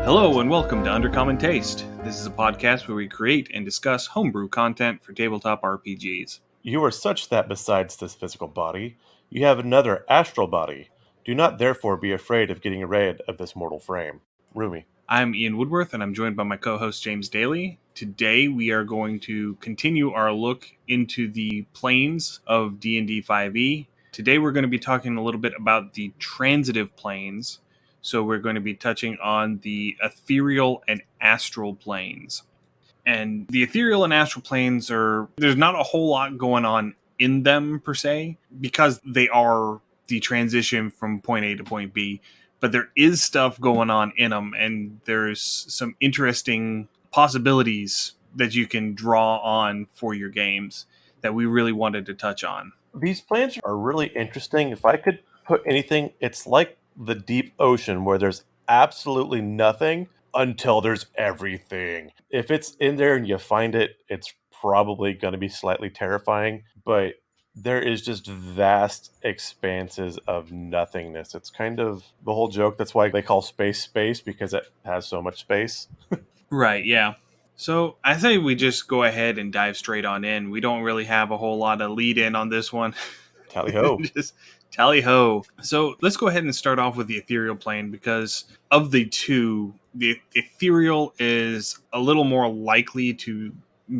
Hello and welcome to Undercommon Taste. This is a podcast where we create and discuss homebrew content for tabletop RPGs. You are such that besides this physical body, you have another astral body. Do not therefore be afraid of getting rid of this mortal frame. Rumi. I'm Ian Woodworth and I'm joined by my co-host James Daly. Today we are going to continue our look into the planes of D&D 5e. Today we're going to be talking a little bit about the transitive planes. So we're going to be touching on the ethereal and astral planes. And the ethereal and astral planes there's not a whole lot going on in them per se, because they are the transition from point A to point B. But there is stuff going on in them, and there's some interesting possibilities that you can draw on for your games that we really wanted to touch on. These planes are really interesting. If I could put anything, it's like the deep ocean where there's absolutely nothing until there's everything. If it's in there and you find it, it's probably going to be slightly terrifying, but there is just vast expanses of nothingness. It's kind of the whole joke. That's why they call space, because it has so much space. Right, yeah. So I say we just go ahead and dive straight on in. We don't really have a whole lot of lead in on this one. Tally ho. Just tally ho. So let's go ahead and start off with the ethereal plane, because of the two, the ethereal is a little more likely to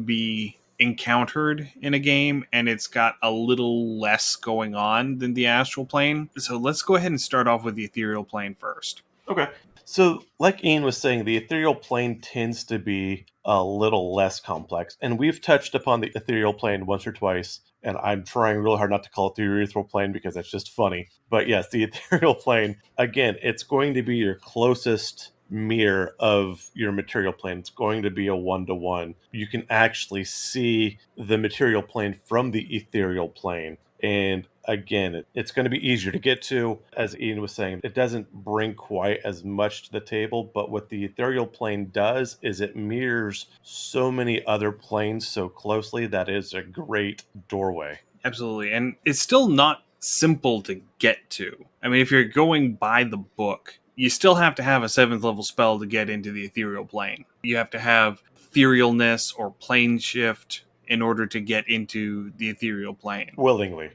be encountered in a game, and it's got a little less going on than the astral plane. So let's go ahead and start off with the ethereal plane first. Okay. So, like Ian was saying, the ethereal plane tends to be a little less complex. And we've touched upon the ethereal plane once or twice. And I'm trying really hard not to call it the ethereal plane because that's just funny. But yes, the ethereal plane, again, it's going to be your closest mirror of your material plane. It's going to be a one-to-one. You can actually see the material plane from the ethereal plane. And again, it's going to be easier to get to. As Ian was saying, it doesn't bring quite as much to the table, but what the ethereal plane does is it mirrors so many other planes so closely that is a great doorway. Absolutely. And it's still not simple to get to. I mean, if you're going by the book, you still have to have a 7th level spell to get into the ethereal plane. You have to have etherealness or plane shift in order to get into the ethereal plane. Willingly.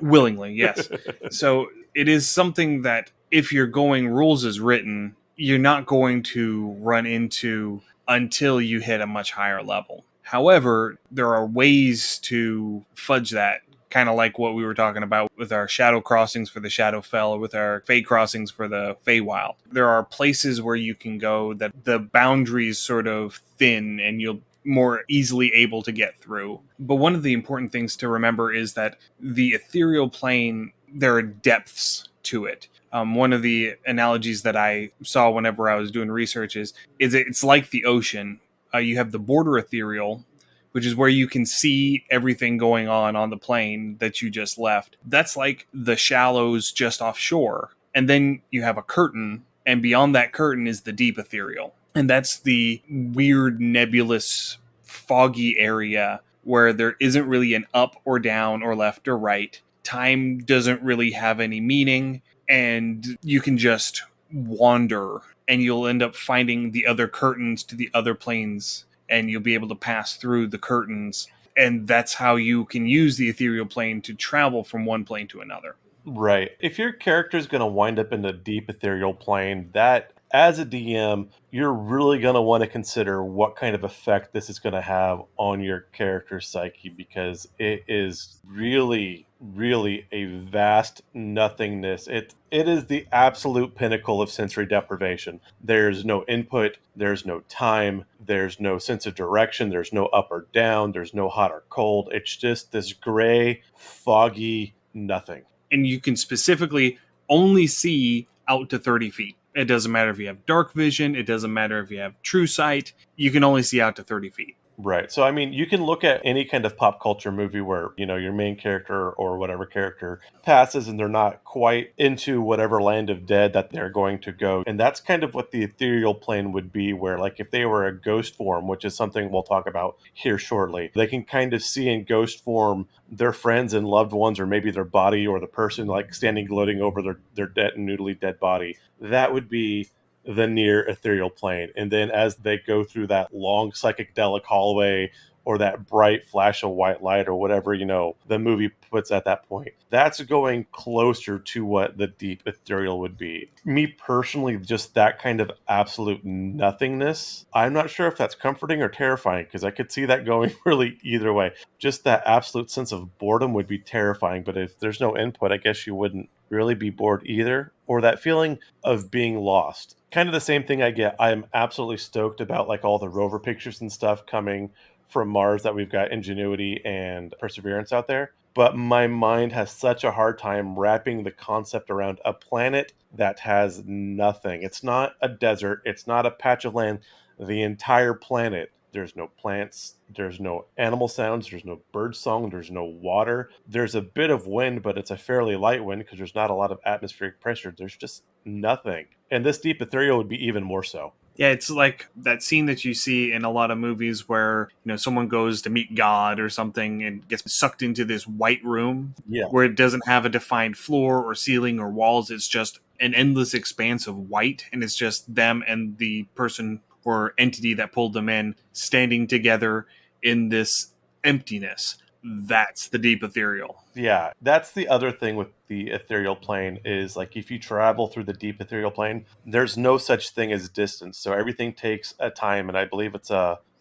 Willingly, yes. So it is something that if you're going rules as written, you're not going to run into until you hit a much higher level. However, there are ways to fudge that, kind of like what we were talking about with our shadow crossings for the Shadowfell, or with our Fey crossings for the Feywild. There are places where you can go that the boundaries sort of thin and you'll more easily able to get through. But one of the important things to remember is that the ethereal plane, there are depths to it. One of the analogies that I saw whenever I was doing research is it's like the ocean. You have the border ethereal, which is where you can see everything going on the plane that you just left. That's like the shallows just offshore. And then you have a curtain, and beyond that curtain is the deep ethereal. And that's the weird, nebulous, foggy area where there isn't really an up or down or left or right. Time doesn't really have any meaning, and you can just wander, and you'll end up finding the other curtains to the other planes, and you'll be able to pass through the curtains. And that's how you can use the ethereal plane to travel from one plane to another. Right. If your character is going to wind up in the deep ethereal plane, that as a DM, you're really going to want to consider what kind of effect this is going to have on your character's psyche, because it is really, really a vast nothingness. It is the absolute pinnacle of sensory deprivation. There's no input, there's no time, there's no sense of direction, there's no up or down, there's no hot or cold. It's just this gray, foggy nothing. And you can specifically only see out to 30 feet. It doesn't matter if you have dark vision. It doesn't matter if you have true sight. You can only see out to 30 feet. Right. So, I mean, you can look at any kind of pop culture movie where, your main character or whatever character passes and they're not quite into whatever land of dead that they're going to go. And that's kind of what the ethereal plane would be, where, like, if they were a ghost form, which is something we'll talk about here shortly, they can kind of see in ghost form their friends and loved ones, or maybe their body, or the person, like, standing gloating over their dead and noodly dead body. That would be the near ethereal plane. And then as they go through that long psychedelic hallway or that bright flash of white light or whatever, the movie puts at that point, that's going closer to what the deep ethereal would be. Me personally, just that kind of absolute nothingness, I'm not sure if that's comforting or terrifying, because I could see that going really either way. Just that absolute sense of boredom would be terrifying, but if there's no input, I guess you wouldn't really be bored either. Or that feeling of being lost. Kind of the same thing I get. I'm absolutely stoked about like all the rover pictures and stuff coming from Mars, that we've got Ingenuity and Perseverance out there. But my mind has such a hard time wrapping the concept around a planet that has nothing. It's not a desert, it's not a patch of land. The entire planet, there's no plants, there's no animal sounds, there's no bird song, there's no water. There's a bit of wind, but it's a fairly light wind because there's not a lot of atmospheric pressure. There's just nothing. And this deep ethereal would be even more so. Yeah, it's like that scene that you see in a lot of movies where, someone goes to meet God or something and gets sucked into this white room Yeah. where it doesn't have a defined floor or ceiling or walls. It's just an endless expanse of white, and it's just them and the person or entity that pulled them in standing together in this emptiness. That's the deep ethereal. Yeah, that's the other thing with the ethereal plane is like if you travel through the deep ethereal plane, there's no such thing as distance. So everything takes a time, and I believe it's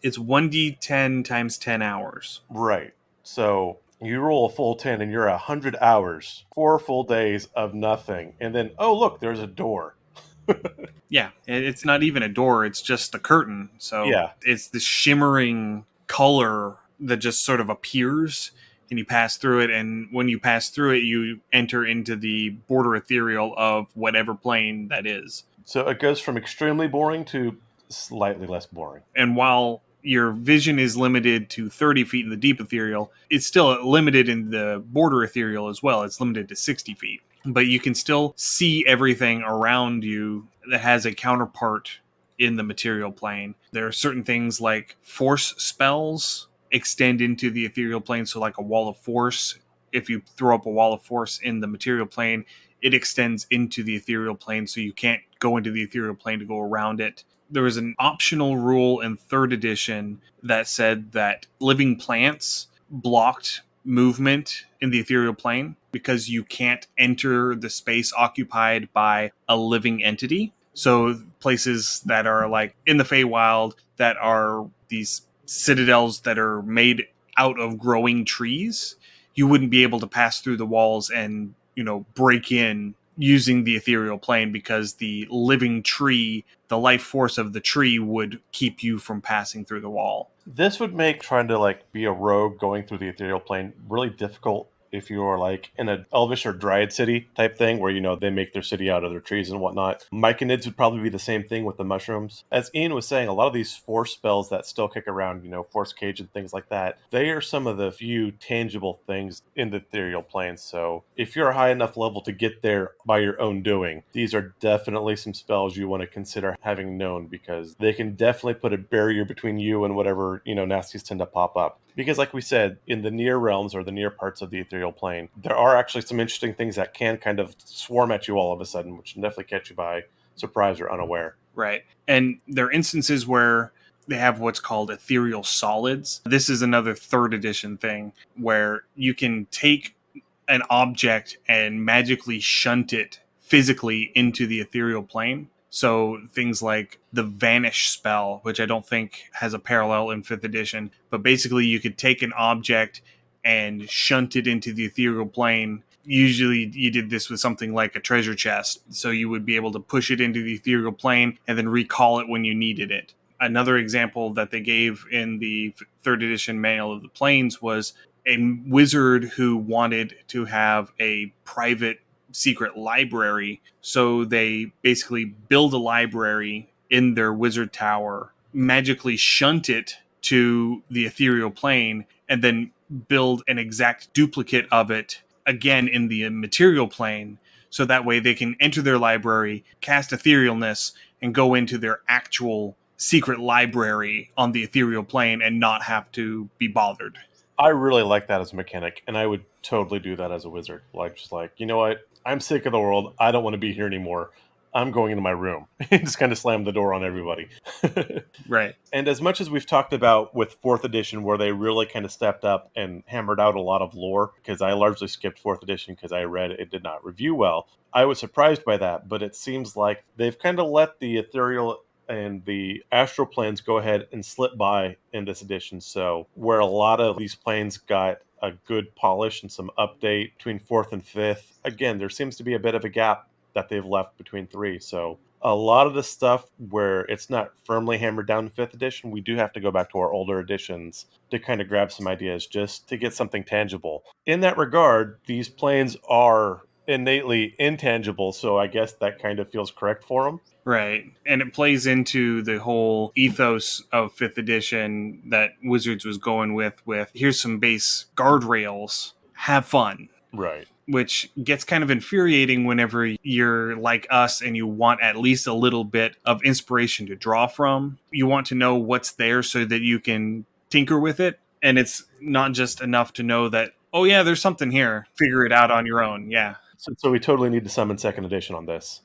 It's 1d10 times 10 hours. right. So you roll a full 10 and you're 100 hours, 4 full days of nothing. And then, oh, look, there's a door. Yeah, it's not even a door, it's just a curtain. So Yeah. it's the shimmering color that just sort of appears, and you pass through it, and when you pass through it, you enter into the border ethereal of whatever plane that is. So it goes from extremely boring to slightly less boring. And while your vision is limited to 30 feet in the deep ethereal, it's still limited in the border ethereal as well. It's limited to 60 feet. But you can still see everything around you that has a counterpart in the material plane. There are certain things like force spells extend into the ethereal plane. So, like a wall of force, if you throw up a wall of force in the material plane, it extends into the ethereal plane. So, you can't go into the ethereal plane to go around it. There was an optional rule in 3rd edition that said that living plants blocked movement in the ethereal plane because you can't enter the space occupied by a living entity. So places that are like in the Feywild that are these citadels that are made out of growing trees, you wouldn't be able to pass through the walls and, break in using the ethereal plane because the living tree, the life force of the tree would keep you from passing through the wall. This would make trying to like be a rogue going through the ethereal plane really difficult if you are like in an elvish or dryad city type thing where they make their city out of their trees and whatnot. Myconids would probably be the same thing with the mushrooms. As Ian was saying, a lot of these force spells that still kick around, force cage and things like that, they are some of the few tangible things in the ethereal plane. So if you're a high enough level to get there by your own doing, these are definitely some spells you want to consider having known, because they can definitely put a barrier between you and whatever nasties tend to pop up. Because like we said, in the near realms or the near parts of the ethereal plane, there are actually some interesting things that can kind of swarm at you all of a sudden, which can definitely catch you by surprise or unaware. Right. And there are instances where they have what's called ethereal solids. This is another 3rd edition thing where you can take an object and magically shunt it physically into the ethereal plane. So things like the Vanish spell, which I don't think has a parallel in 5th edition, but basically you could take an object and shunt it into the ethereal plane. Usually you did this with something like a treasure chest, so you would be able to push it into the ethereal plane and then recall it when you needed it. Another example that they gave in the 3rd edition Manual of the Planes was a wizard who wanted to have a private secret library. So they basically build a library in their wizard tower, magically shunt it to the ethereal plane, and then build an exact duplicate of it again in the material plane. So that way they can enter their library, cast etherealness, and go into their actual secret library on the ethereal plane and not have to be bothered. I really like that as a mechanic, and I would totally do that as a wizard. Like, just like, you know what? I'm sick of the world. I don't want to be here anymore. I'm going into my room. And just kind of slammed the door on everybody. Right. And as much as we've talked about with fourth edition, where they really kind of stepped up and hammered out a lot of lore, because I largely skipped fourth edition because I read it did not review well, I was surprised by that. But it seems like they've kind of let the ethereal and the astral planes go ahead and slip by in this edition. So where a lot of these planes got a good polish and some update between fourth and fifth, again, there seems to be a bit of a gap that they've left between three. So a lot of the stuff where it's not firmly hammered down in fifth edition, we do have to go back to our older editions to kind of grab some ideas just to get something tangible. In that regard, these planes are innately intangible, so I guess that kind of feels correct for them. Right. And it plays into the whole ethos of 5th edition that Wizards was going with here's some base guardrails, have fun. Right. Which gets kind of infuriating whenever you're like us and you want at least a little bit of inspiration to draw from. You want to know what's there so that you can tinker with it. And it's not just enough to know that, oh yeah, there's something here. Figure it out on your own. Yeah. So we totally need to summon second edition on this.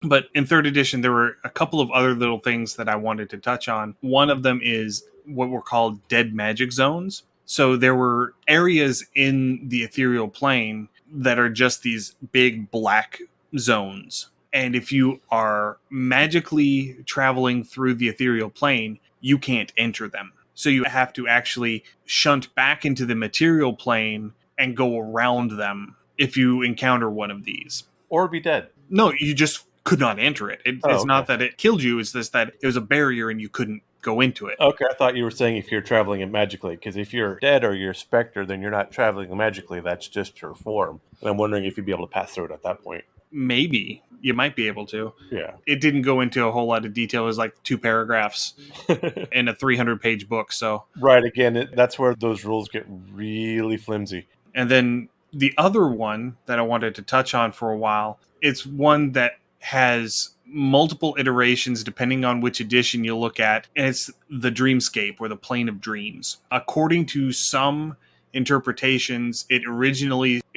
But in third edition, there were a couple of other little things that I wanted to touch on. One of them is what were called dead magic zones. So there were areas in the ethereal plane that are just these big black zones. And if you are magically traveling through the ethereal plane, you can't enter them. So you have to actually shunt back into the material plane and go around them if you encounter one of these. Or be dead. No, you just could not enter it. It's okay. not that it killed you, it's just that it was a barrier and you couldn't go into it. Okay, I thought you were saying if you're traveling it magically, because if you're dead or you're a specter, then you're not traveling magically, that's just your form. And I'm wondering if you'd be able to pass through it at that point. Maybe. You might be able to. Yeah. It didn't go into a whole lot of detail. It was like 2 paragraphs in a 300-page book, so... Right, again, that's where those rules get really flimsy. And then the other one that I wanted to touch on for a while, it's one that has multiple iterations depending on which edition you look at, and it's the dreamscape or the plane of dreams. According to some interpretations, it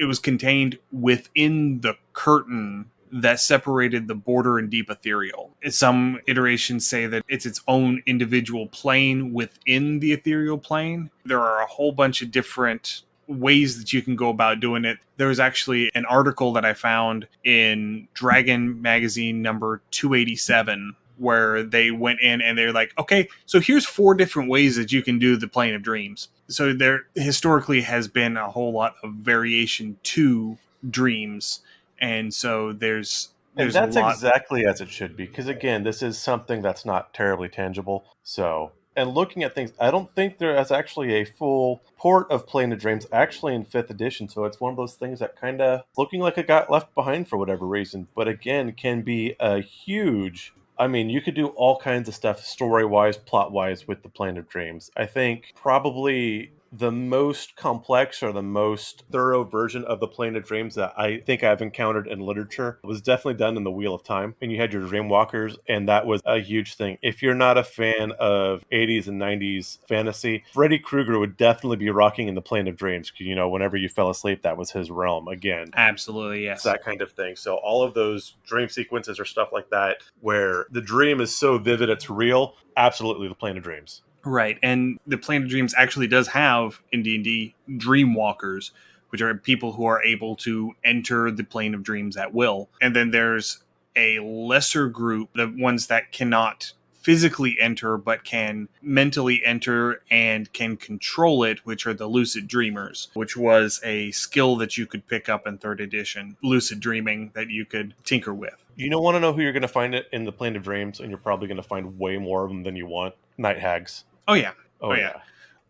was contained within the curtain that separated the border and deep ethereal. Some iterations say that it's its own individual plane within the ethereal plane. There are a whole bunch of different ways that you can go about doing it. There was actually an article that I found in Dragon magazine number 287 where they went in and they're like, okay, so here's 4 different ways that you can do the plane of dreams. So there historically has been a whole lot of variation to dreams. And so there's And that's a lot. exactly as it should be, because again, this is something that's not terribly tangible. So, and looking at things, I don't think there is actually a full port of Plane of Dreams actually in 5th edition. So it's one of those things that kind of looking like it got left behind for whatever reason. But again, can be a huge... I mean, you could do all kinds of stuff story-wise, plot-wise with the Plane of Dreams. I think probably the most complex or the most thorough version of the Plane of Dreams that I think I've encountered in literature was definitely done in the Wheel of Time. And you had your Dreamwalkers, and that was a huge thing. If you're not a fan of 80s and 90s fantasy, Freddy Krueger would definitely be rocking in the Plane of Dreams. You know, whenever you fell asleep, that was his realm again. Absolutely, yes. It's that kind of thing. So all of those dream sequences or stuff like that, where the dream is so vivid it's real, absolutely the Plane of Dreams. Right, and the Plane of Dreams actually does have, in D&D, Dreamwalkers, which are people who are able to enter the Plane of Dreams at will. And then there's a lesser group, the ones that cannot physically enter, but can mentally enter and can control it, which are the Lucid Dreamers, which was a skill that you could pick up in 3rd edition, lucid dreaming, that you could tinker with. You don't want to know who you're going to find it in the Plane of Dreams, and you're probably going to find way more of them than you want. Night Hags. Oh, yeah. Oh, yeah.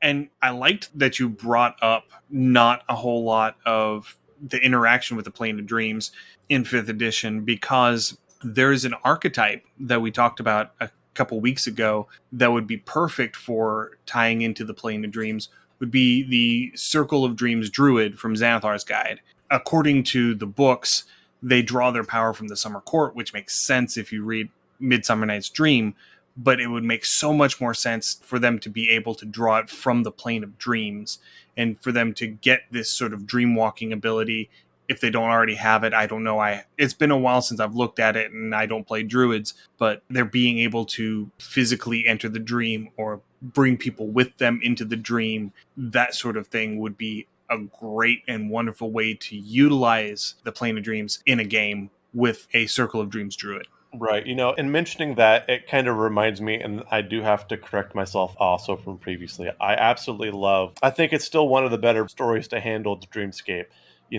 And I liked that you brought up not a whole lot of the interaction with the Plane of Dreams in 5th edition, because there's an archetype that we talked about a couple weeks ago that would be perfect for tying into the Plane of Dreams, would be the Circle of Dreams Druid from Xanathar's Guide. According to the books, they draw their power from the Summer Court, which makes sense if you read Midsummer Night's Dream, but it would make so much more sense for them to be able to draw it from the Plane of Dreams and for them to get this sort of dream walking ability if they don't already have it. I don't know. It's been a while since I've looked at it, and I don't play druids, but they're being able to physically enter the dream or bring people with them into the dream. That sort of thing would be a great and wonderful way to utilize the plane of dreams in a game with a Circle of Dreams druid. Right. In mentioning that, it kind of reminds me, and I do have to correct myself also from previously. I think it's still one of the better stories to handle the Dreamscape.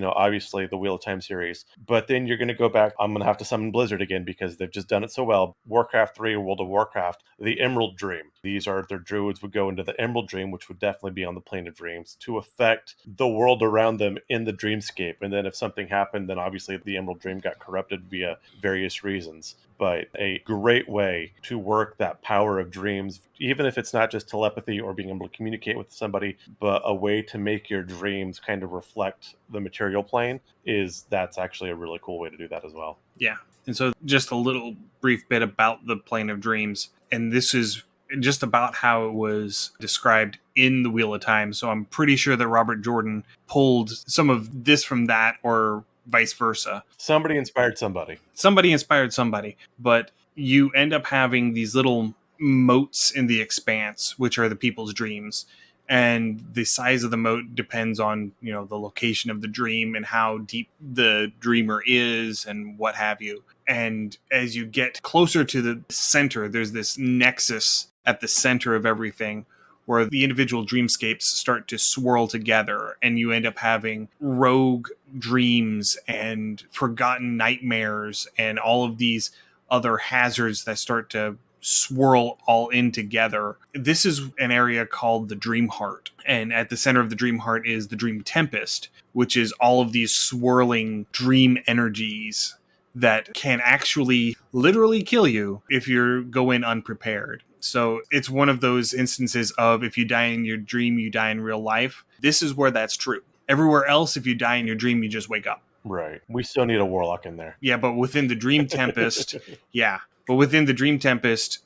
Obviously the Wheel of Time series. But then you're going to go back. I'm going to have to summon Blizzard again because they've just done it so well. Warcraft 3, World of Warcraft, the Emerald Dream. These are their druids would go into the Emerald Dream, which would definitely be on the Plane of Dreams to affect the world around them in the Dreamscape. And then if something happened, then obviously the Emerald Dream got corrupted via various reasons. But a great way to work that power of dreams, even if it's not just telepathy or being able to communicate with somebody, but a way to make your dreams kind of reflect the material plane, that's actually a really cool way to do that as well. Yeah. And so just a little brief bit about the Plane of Dreams. And this is just about how it was described in the Wheel of Time. So I'm pretty sure that Robert Jordan pulled some of this from that, or vice versa. Somebody inspired somebody. Somebody inspired somebody. But you end up having these little moats in the expanse, which are the people's dreams. And the size of the moat depends on, the location of the dream and how deep the dreamer is and what have you. And as you get closer to the center, there's this nexus at the center of everything where the individual dreamscapes start to swirl together, and you end up having rogue dreams and forgotten nightmares and all of these other hazards that start to swirl all in together. This is an area called the Dream Heart. And at the center of the Dream Heart is the Dream Tempest, which is all of these swirling dream energies that can actually literally kill you if you go in unprepared. So it's one of those instances of if you die in your dream, you die in real life. This is where that's true. Everywhere else, if you die in your dream, you just wake up. Right. We still need a warlock in there. Yeah, but within the Dream Tempest, within the Dream Tempest,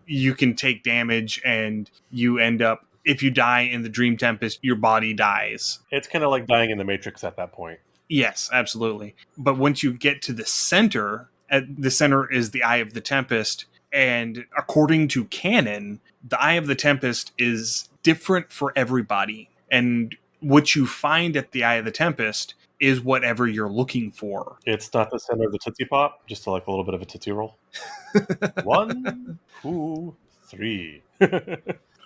you can take damage, and you end up, if you die in the Dream Tempest, your body dies. It's kind of like dying in the Matrix at that point. Yes, absolutely. But once you get to the center is the Eye of the Tempest. And according to canon, the Eye of the Tempest is different for everybody. And what you find at the Eye of the Tempest is whatever you're looking for. It's not the center of the Tootsie Pop, just like a little bit of a Tootsie Roll. 1, 2, 3.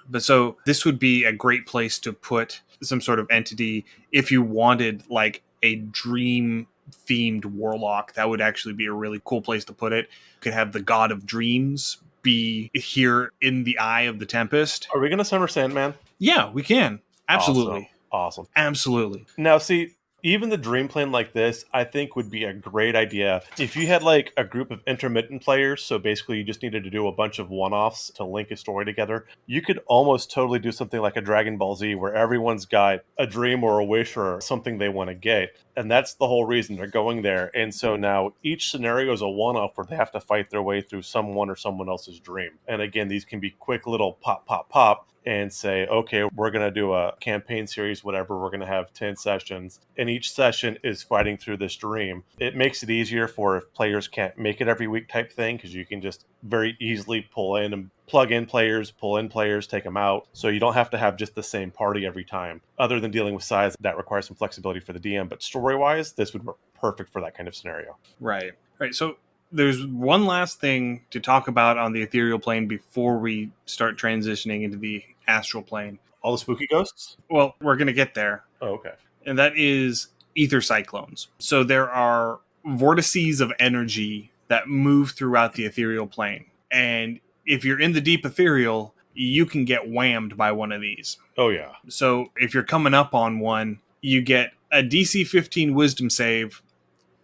But so this would be a great place to put some sort of entity if you wanted like a dream themed warlock. That would actually be a really cool place to put it. You could have the God of Dreams be here in the Eye of the Tempest. Are we going to summer Sandman? Yeah, we can. Absolutely. Awesome. Absolutely. Now, see, even the dream plane like this, I think would be a great idea if you had like a group of intermittent players. So basically you just needed to do a bunch of one-offs to link a story together. You could almost totally do something like a Dragon Ball Z where everyone's got a dream or a wish or something they want to get. And that's the whole reason they're going there. And so now each scenario is a one-off where they have to fight their way through someone or someone else's dream. And again, these can be quick little pop, pop, pop. And say, okay, we're going to do a campaign series, whatever. We're going to have 10 sessions. And each session is fighting through this dream. It makes it easier for if players can't make it every week type thing, because you can just very easily pull in and plug in players, pull in players, take them out. So you don't have to have just the same party every time. Other than dealing with size, that requires some flexibility for the DM. But story-wise, this would work perfect for that kind of scenario. Right. So there's one last thing to talk about on the ethereal plane before we start transitioning into the astral plane. All the spooky ghosts? Well, we're going to get there. Oh, okay. And that is ether cyclones. So there are vortices of energy that move throughout the ethereal plane. And if you're in the deep ethereal, you can get whammed by one of these. Oh, yeah. So if you're coming up on one, you get a DC 15 wisdom save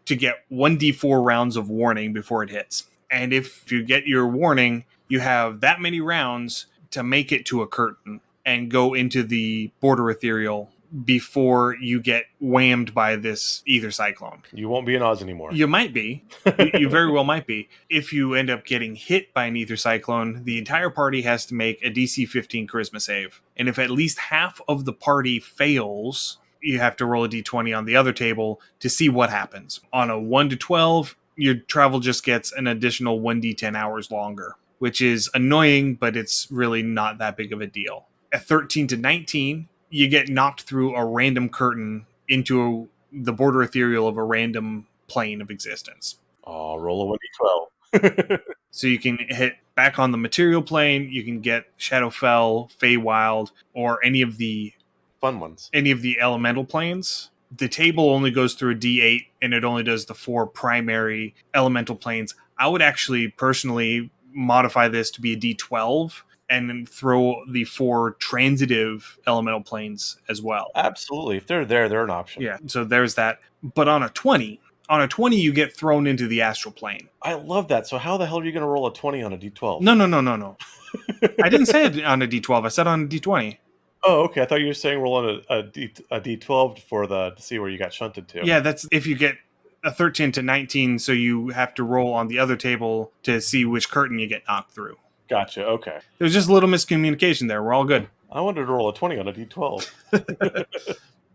to get 1d4 rounds of warning before it hits. And if you get your warning, you have that many rounds to make it to a curtain and go into the border ethereal before you get whammed by this ether cyclone. You won't be in Oz anymore. You might be. You very well might be. If you end up getting hit by an ether cyclone, the entire party has to make a DC 15 charisma save. And if at least half of the party fails, you have to roll a d20 on the other table to see what happens. On a 1 to 12, your travel just gets an additional 1d10 hours longer, which is annoying, but it's really not that big of a deal. At 13 to 19, you get knocked through a random curtain into the border ethereal of a random plane of existence. Oh, roll a 1d12. So you can hit back on the material plane, you can get Shadowfell, Feywild, or any of the fun ones. Any of the elemental planes. The table only goes through a D8 and it only does the 4 primary elemental planes. I would actually personally modify this to be a D12 and then throw the 4 transitive elemental planes as well. Absolutely. If they're there, they're an option. Yeah, so there's that. But on a 20, you get thrown into the astral plane. I love that. So how the hell are you going to roll a 20 on a D12? No. I didn't say it on a D12. I said on a D20. Oh, okay. I thought you were saying roll on a D12 to see where you got shunted to. Yeah, that's if you get a 13 to 19, so you have to roll on the other table to see which curtain you get knocked through. Gotcha. Okay. There's just a little miscommunication there. We're all good. I wanted to roll a 20 on a D12.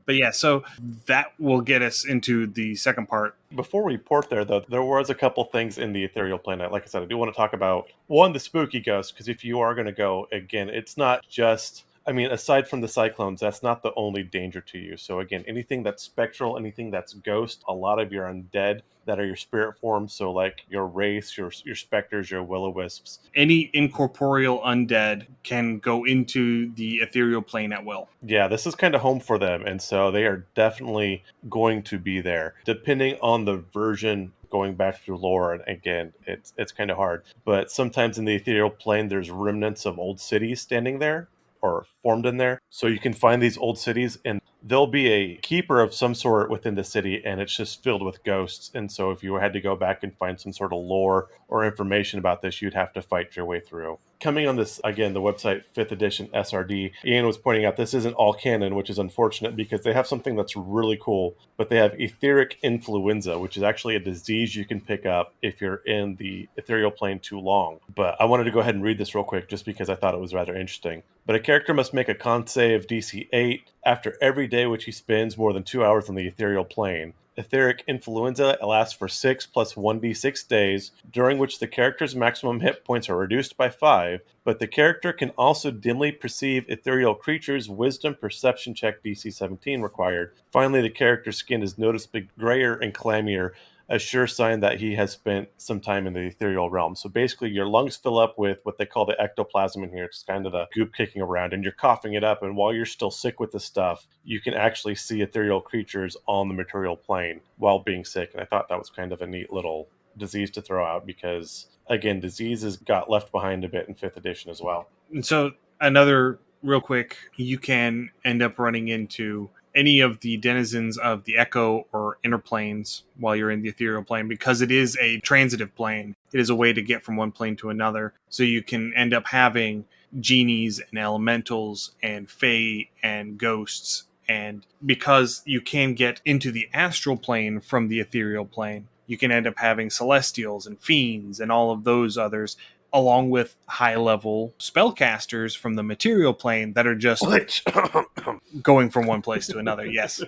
But yeah, so that will get us into the second part. Before we port there, though, there was a couple things in the ethereal plane. Like I said, I do want to talk about, one, the spooky ghost, because if you are going to go, again, it's not just... I mean, aside from the cyclones, that's not the only danger to you. So again, anything that's spectral, anything that's ghost, a lot of your undead that are your spirit forms, so like your wraiths, your specters, your will-o-wisps. Any incorporeal undead can go into the ethereal plane at will. Yeah, this is kind of home for them, and so they are definitely going to be there. Depending on the version, going back through lore, and again, it's kind of hard. But sometimes in the ethereal plane, there's remnants of old cities standing there, or formed in there. So you can find these old cities and there'll be a keeper of some sort within the city and it's just filled with ghosts. And so if you had to go back and find some sort of lore or information about this, you'd have to fight your way through. Coming on this, again, the website 5th edition SRD, Ian was pointing out this isn't all canon, which is unfortunate because they have something that's really cool, but they have etheric influenza, which is actually a disease you can pick up if you're in the ethereal plane too long. But I wanted to go ahead and read this real quick just because I thought it was rather interesting. But a character must make a con save DC 8 after every day which he spends more than 2 hours on the ethereal plane. Etheric influenza lasts for 6 plus 1d6 days, during which the character's maximum hit points are reduced by 5, but the character can also dimly perceive ethereal creatures, wisdom perception check DC 17 required. Finally, the character's skin is noticeably grayer and clammier, a sure sign that he has spent some time in the ethereal realm. So basically your lungs fill up with what they call the ectoplasm in here. It's kind of the goop kicking around and you're coughing it up. And while you're still sick with the stuff, you can actually see ethereal creatures on the material plane while being sick. And I thought that was kind of a neat little disease to throw out because, again, diseases got left behind a bit in 5th edition as well. And so another real quick, you can end up running into any of the denizens of the echo or inner planes while you're in the ethereal plane because it is a transitive plane. It is a way to get from one plane to another. So you can end up having genies and elementals and fae and ghosts. And because you can get into the astral plane from the ethereal plane, you can end up having celestials and fiends and all of those others, along with high-level spellcasters from the material plane that are just going from one place to another. Yes,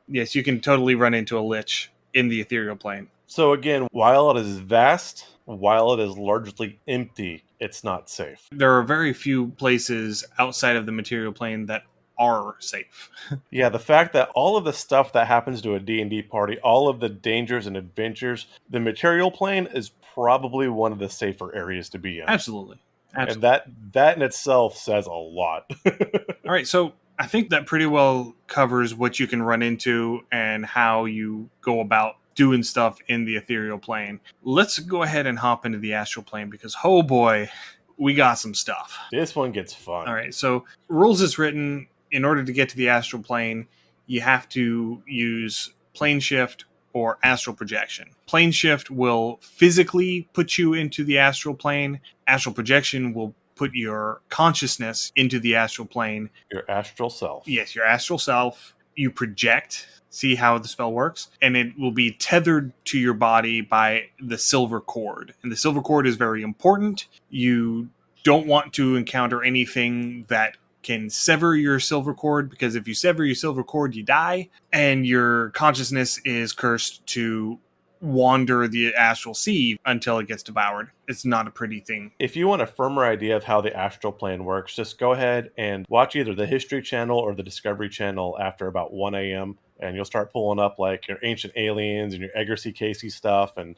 you can totally run into a lich in the ethereal plane. So again, while it is vast, while it is largely empty, it's not safe. There are very few places outside of the material plane that are safe. Yeah, the fact that all of the stuff that happens to a D&D party, all of the dangers and adventures, the material plane is probably one of the safer areas to be in. Absolutely. And that in itself says a lot. All right, so I think that pretty well covers what you can run into and how you go about doing stuff in the ethereal plane. Let's go ahead and hop into the astral plane because, oh boy, we got some stuff. This one gets fun. All right, so rules is written, in order to get to the astral plane, you have to use plane shift or astral projection. Plane shift will physically put you into the astral plane. Astral projection will put your consciousness into the astral plane. Your astral self. Yes, your astral self. You project, see how the spell works, and it will be tethered to your body by the silver cord. And the silver cord is very important. You don't want to encounter anything that can sever your silver cord, because if you sever your silver cord, you die, and your consciousness is cursed to wander the astral sea until it gets devoured. It's not a pretty thing. If you want a firmer idea of how the astral plane works, just go ahead and watch either the History Channel or the Discovery Channel after about 1 a.m. and you'll start pulling up like your Ancient Aliens and your Edgar C. Casey stuff and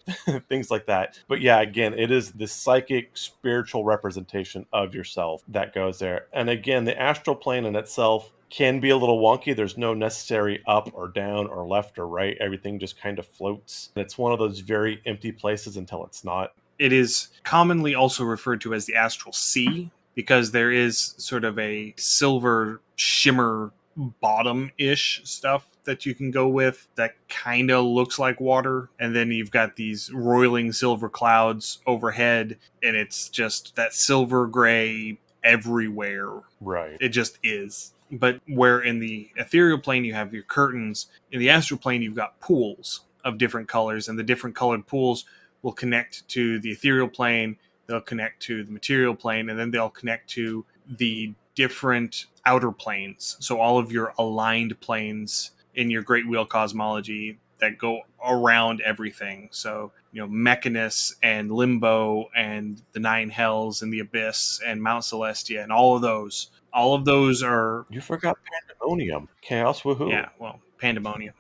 things like that. But yeah, again, it is the psychic, spiritual representation of yourself that goes there. And again, the astral plane in itself can be a little wonky. There's no necessary up or down or left or right. Everything just kind of floats. And it's one of those very empty places until it's not. It is commonly also referred to as the astral sea, because there is sort of a silver shimmer bottom-ish stuff that you can go with that kind of looks like water. And then you've got these roiling silver clouds overhead, and it's just that silver gray everywhere. Right. It just is. But where in the ethereal plane you have your curtains, in the astral plane you've got pools of different colors, and the different colored pools will connect to the ethereal plane, they'll connect to the material plane, and then they'll connect to the different outer planes. So all of your aligned planes in your Great Wheel cosmology that go around everything. So, Mechanus and Limbo and the Nine Hells and the Abyss and Mount Celestia and all of those. All of those are... You forgot Pandemonium. Chaos, woohoo. Yeah, well, Pandemonium.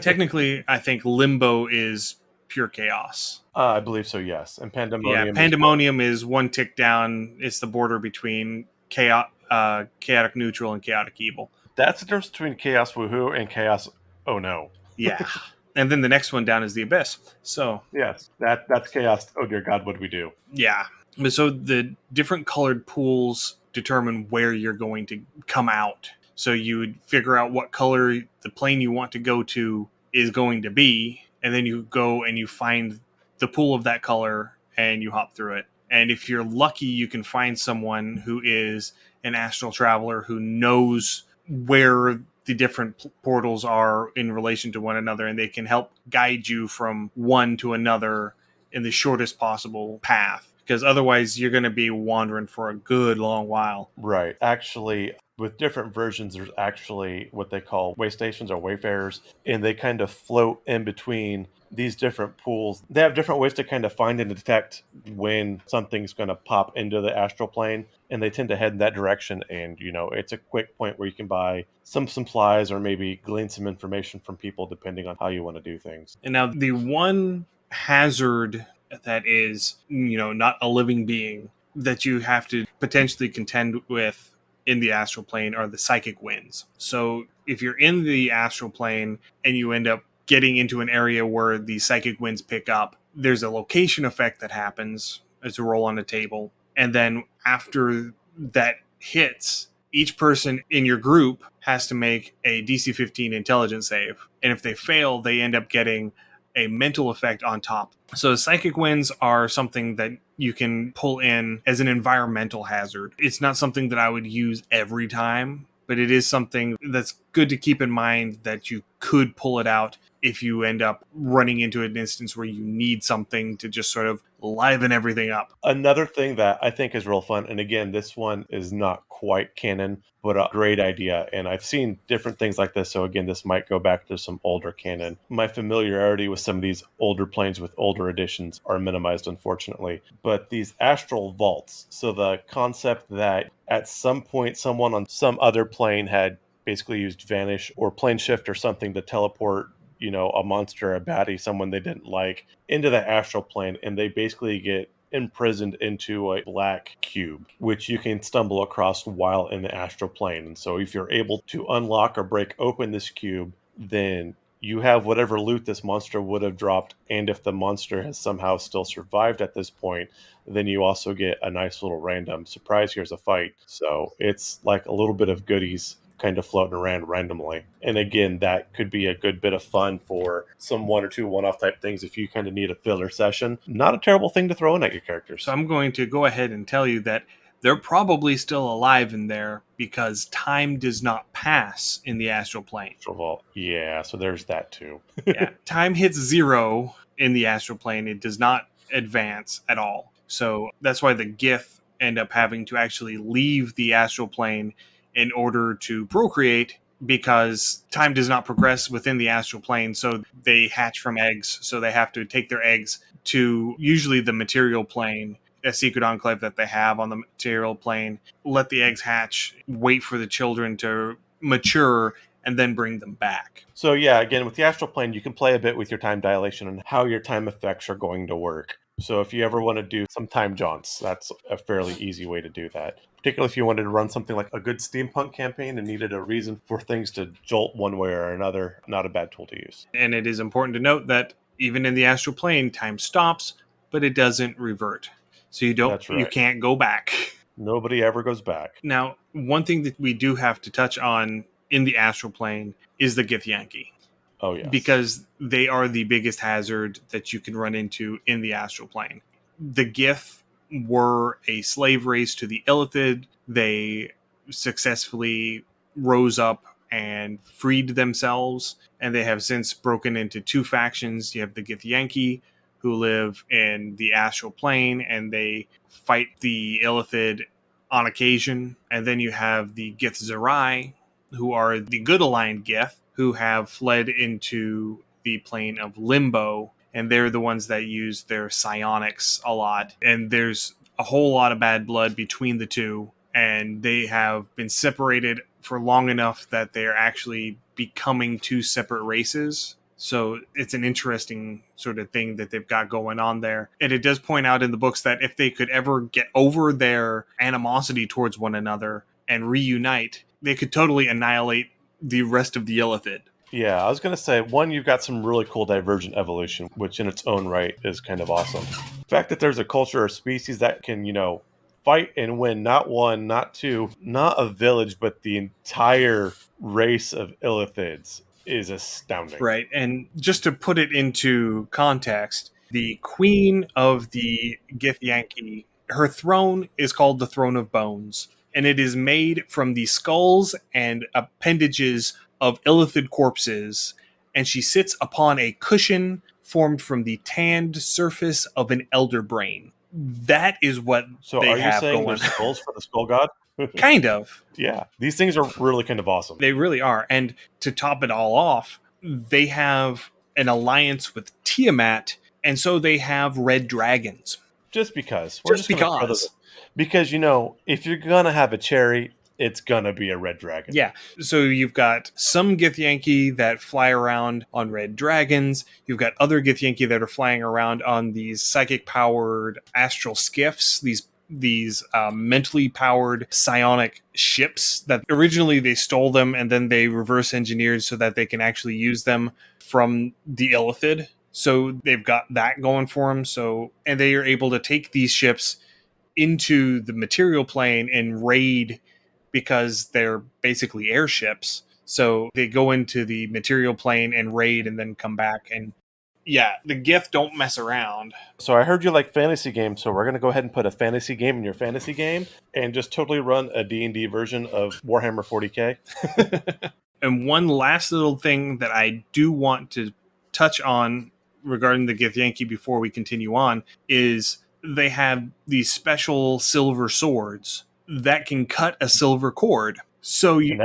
Technically, I think Limbo is pure chaos. I believe so, yes. And Pandemonium. Yeah, Pandemonium is one tick down. It's the border between chaotic neutral and chaotic evil. That's the difference between chaos woohoo and chaos oh no. Yeah. And then the next one down is the Abyss. So yes, that's chaos. Oh dear God, what do we do? Yeah. But so the different colored pools determine where you're going to come out. So you would figure out what color the plane you want to go to is going to be, and then you go and you find the pool of that color and you hop through it. And if you're lucky, you can find someone who is an astral traveler who knows where the different portals are in relation to one another, and they can help guide you from one to another in the shortest possible path, because otherwise you're going to be wandering for a good long while. Right. Actually, with different versions, there's actually what they call way stations or wayfarers, and they kind of float in between these different pools. They have different ways to kind of find and detect when something's going to pop into the astral plane, and they tend to head in that direction. And, it's a quick point where you can buy some supplies or maybe glean some information from people depending on how you want to do things. And now the one hazard that is, not a living being that you have to potentially contend with in the astral plane are the psychic winds. So if you're in the astral plane and you end up getting into an area where the psychic winds pick up, there's a location effect that happens as a roll on a table. And then after that hits, each person in your group has to make a DC 15 intelligence save. And if they fail, they end up getting a mental effect on top. So psychic winds are something that you can pull in as an environmental hazard. It's not something that I would use every time, but it is something that's good to keep in mind that you could pull it out if you end up running into an instance where you need something to just sort of liven everything up. Another thing that I think is real fun, and again, this one is not quite canon, but a great idea. And I've seen different things like this. So again, this might go back to some older canon. My familiarity with some of these older planes with older editions are minimized, unfortunately. But these astral vaults. So the concept that at some point, someone on some other plane had basically used vanish or plane shift or something to teleport a monster, a baddie, someone they didn't like, into the astral plane, and they basically get imprisoned into a black cube, which you can stumble across while in the astral plane. And so if you're able to unlock or break open this cube, then you have whatever loot this monster would have dropped, and if the monster has somehow still survived at this point, then you also get a nice little random surprise, here's a fight. So it's like a little bit of goodies kind of floating around randomly. And again, that could be a good bit of fun for some one or two one-off type things if you kind of need a filler session. Not a terrible thing to throw in at your characters. So I'm going to go ahead and tell you that they're probably still alive in there because time does not pass in the astral plane. Yeah, so there's that too. Yeah, time hits 0 in the astral plane. It does not advance at all. So that's why the Gith end up having to actually leave the astral plane in order to procreate, because time does not progress within the astral plane. So they hatch from eggs. So they have to take their eggs to usually the material plane, a secret enclave that they have on the material plane, let the eggs hatch, wait for the children to mature, and then bring them back. So yeah, again, with the astral plane, you can play a bit with your time dilation and how your time effects are going to work. So if you ever want to do some time jaunts, that's a fairly easy way to do that. Particularly if you wanted to run something like a good steampunk campaign and needed a reason for things to jolt one way or another, not a bad tool to use. And it is important to note that even in the astral plane, time stops, but it doesn't revert. So That's you right. can't go back. Nobody ever goes back. Now, one thing that we do have to touch on in the astral plane is the Githyanki, Oh, yes. because they are the biggest hazard that you can run into in the astral plane. The Gith were a slave race to the Illithid. They successfully rose up and freed themselves, and they have since broken into two factions. You have the Githyanki, who live in the astral plane, and they fight the Illithid on occasion. And then you have the Githzerai, who are the good aligned Gith, who have fled into the plane of limbo, and they're the ones that use their psionics a lot. And there's a whole lot of bad blood between the two, and they have been separated for long enough that they're actually becoming two separate races. So it's an interesting sort of thing that they've got going on there. And it does point out in the books that if they could ever get over their animosity towards one another and reunite, they could totally annihilate the rest of the Illithid. Yeah, I was going to say, one, you've got some really cool divergent evolution, which in its own right is kind of awesome. The fact that there's a culture or species that can, fight and win, not one, not two, not a village, but the entire race of Illithids is astounding. Right. And just to put it into context, the queen of the Githyanki, her throne is called the Throne of Bones, and it is made from the skulls and appendages of Illithid corpses, and she sits upon a cushion formed from the tanned surface of an elder brain. That is what So they are you have saying going. there's skulls for the skull god? Kind of. Yeah, these things are really kind of awesome. They really are. And to top it all off, they have an alliance with Tiamat, and so they have red dragons. Just because. We're Just just gonna throw because. Because, if you're going to have a cherry, it's going to be a red dragon. Yeah. So you've got some Githyanki that fly around on red dragons. You've got other Githyanki that are flying around on these psychic-powered astral skiffs, these mentally powered psionic ships that originally they stole them and then they reverse engineered so that they can actually use them from the Illithid. So they've got that going for them. And they are able to take these ships into the material plane and raid, because they're basically airships. So they go into the material plane and raid and then come back. And yeah, the Gith don't mess around. So I heard you like fantasy games, so we're going to go ahead and put a fantasy game in your fantasy game and just totally run a D&D version of Warhammer 40K. And one last little thing that I do want to touch on regarding the Githyanki before we continue on is they have these special silver swords that can cut a silver cord. So you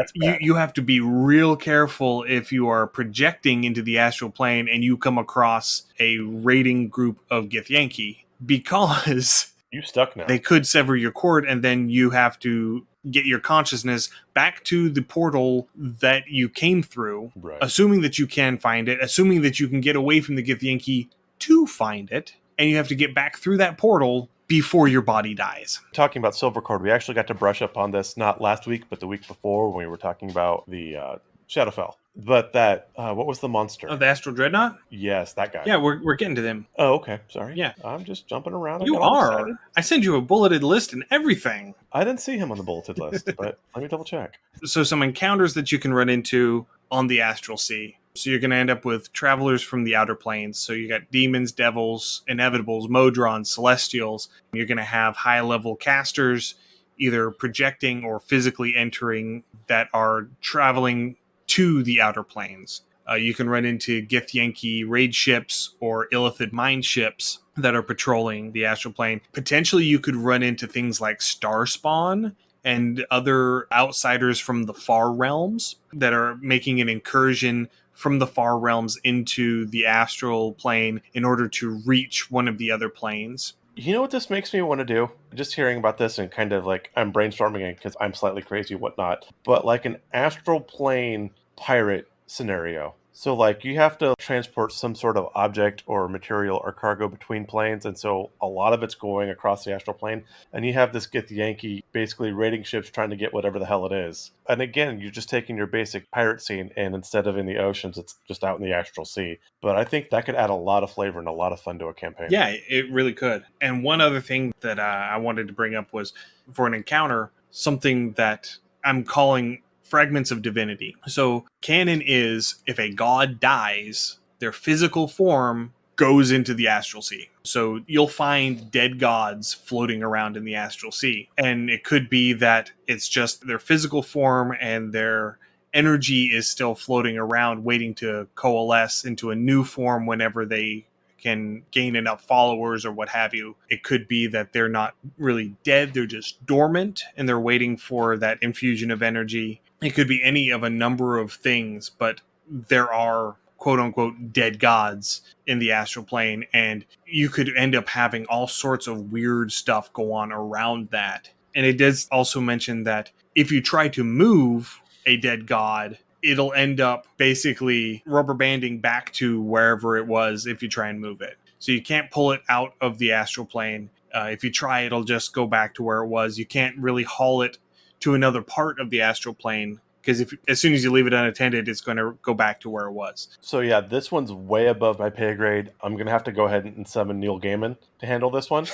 have to be real careful if you are projecting into the astral plane and you come across a raiding group of Githyanki, because you stuck now. They could sever your cord, and then you have to get your consciousness back to the portal that you came through, right. Assuming that you can find it, assuming that you can get away from the Githyanki to find it, and you have to get back through that portal before your body dies. Talking about silver cord, we actually got to brush up on this not last week, but the week before when we were talking about the Shadowfell. But that, what was the monster? Oh, the Astral Dreadnaught? Yes, that guy. Yeah, we're getting to them. Oh, okay. Sorry. Yeah. I'm just jumping around. You are. I sent you a bulleted list and everything. I didn't see him on the bulleted list, but let me double check. So some encounters that you can run into on the Astral Sea. So you're going to end up with travelers from the outer planes. So you got demons, devils, inevitables, modrons, celestials. You're going to have high-level casters, either projecting or physically entering, that are traveling to the outer planes. You can run into Githyanki raid ships or Illithid mine ships that are patrolling the astral plane. Potentially you could run into things like Starspawn and other outsiders from the far realms that are making an incursion from the far realms into the astral plane in order to reach one of the other planes. You know what this makes me want to do? Just hearing about this and kind of like I'm brainstorming it because I'm slightly crazy, whatnot. But like an astral plane pirate scenario. So like you have to transport some sort of object or material or cargo between planes, and so a lot of it's going across the astral plane. And you have this Get the Yankee basically raiding ships trying to get whatever the hell it is. And again, you're just taking your basic pirate scene, and instead of in the oceans, it's just out in the astral sea. But I think that could add a lot of flavor and a lot of fun to a campaign. Yeah, it really could. And one other thing that I wanted to bring up was for an encounter, something that I'm calling fragments of divinity. So, canon is if a god dies, their physical form goes into the astral sea. So, you'll find dead gods floating around in the astral sea. And it could be that it's just their physical form and their energy is still floating around, waiting to coalesce into a new form whenever they can gain enough followers or what have you. It could be that they're not really dead, they're just dormant and they're waiting for that infusion of energy. It could be any of a number of things, but there are quote unquote dead gods in the astral plane, and you could end up having all sorts of weird stuff go on around that. And it does also mention that if you try to move a dead god, it'll end up basically rubber banding back to wherever it was if you try and move it. So you can't pull it out of the astral plane. If you try, it'll just go back to where it was. You can't really haul it to another part of the astral plane because as soon as you leave it unattended, it's going to go back to where it was. So yeah, this one's way above my pay grade. I'm going to have to go ahead and summon Neil Gaiman to handle this one.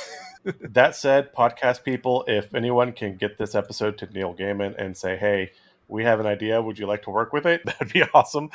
That said, podcast people, if anyone can get this episode to Neil Gaiman and say, hey, we have an idea, would you like to work with it? That'd be awesome.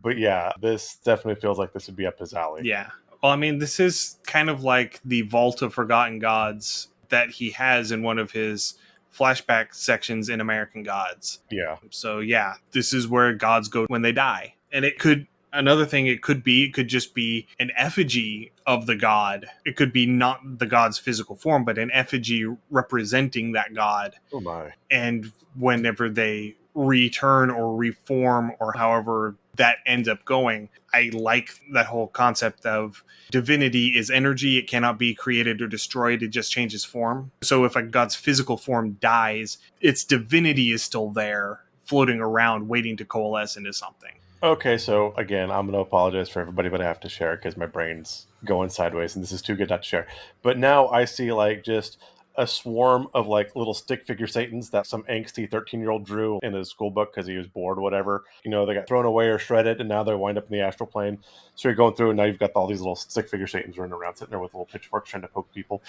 But yeah, this definitely feels like this would be up his alley. Yeah. Well, I mean, this is kind of like the Vault of Forgotten Gods that he has in one of his flashback sections in American Gods. Yeah. So yeah, this is where gods go when they die. And it could, another thing it could just be an effigy of the god. It could be not the god's physical form, but an effigy representing that god. Oh my. And whenever they return or reform or however that ends up going, I like that whole concept of divinity is energy. It cannot be created or destroyed. It just changes form. So if a god's physical form dies, its divinity is still there, floating around, waiting to coalesce into something. Okay, so again, I'm going to apologize for everybody, but I have to share it because my brain's going sideways and this is too good not to share. But now I see like just a swarm of like little stick figure Satans that some angsty 13-year-old drew in his school book because he was bored or whatever. You know, they got thrown away or shredded and now they wind up in the astral plane. So you're going through and now you've got all these little stick figure Satans running around sitting there with little pitchforks trying to poke people.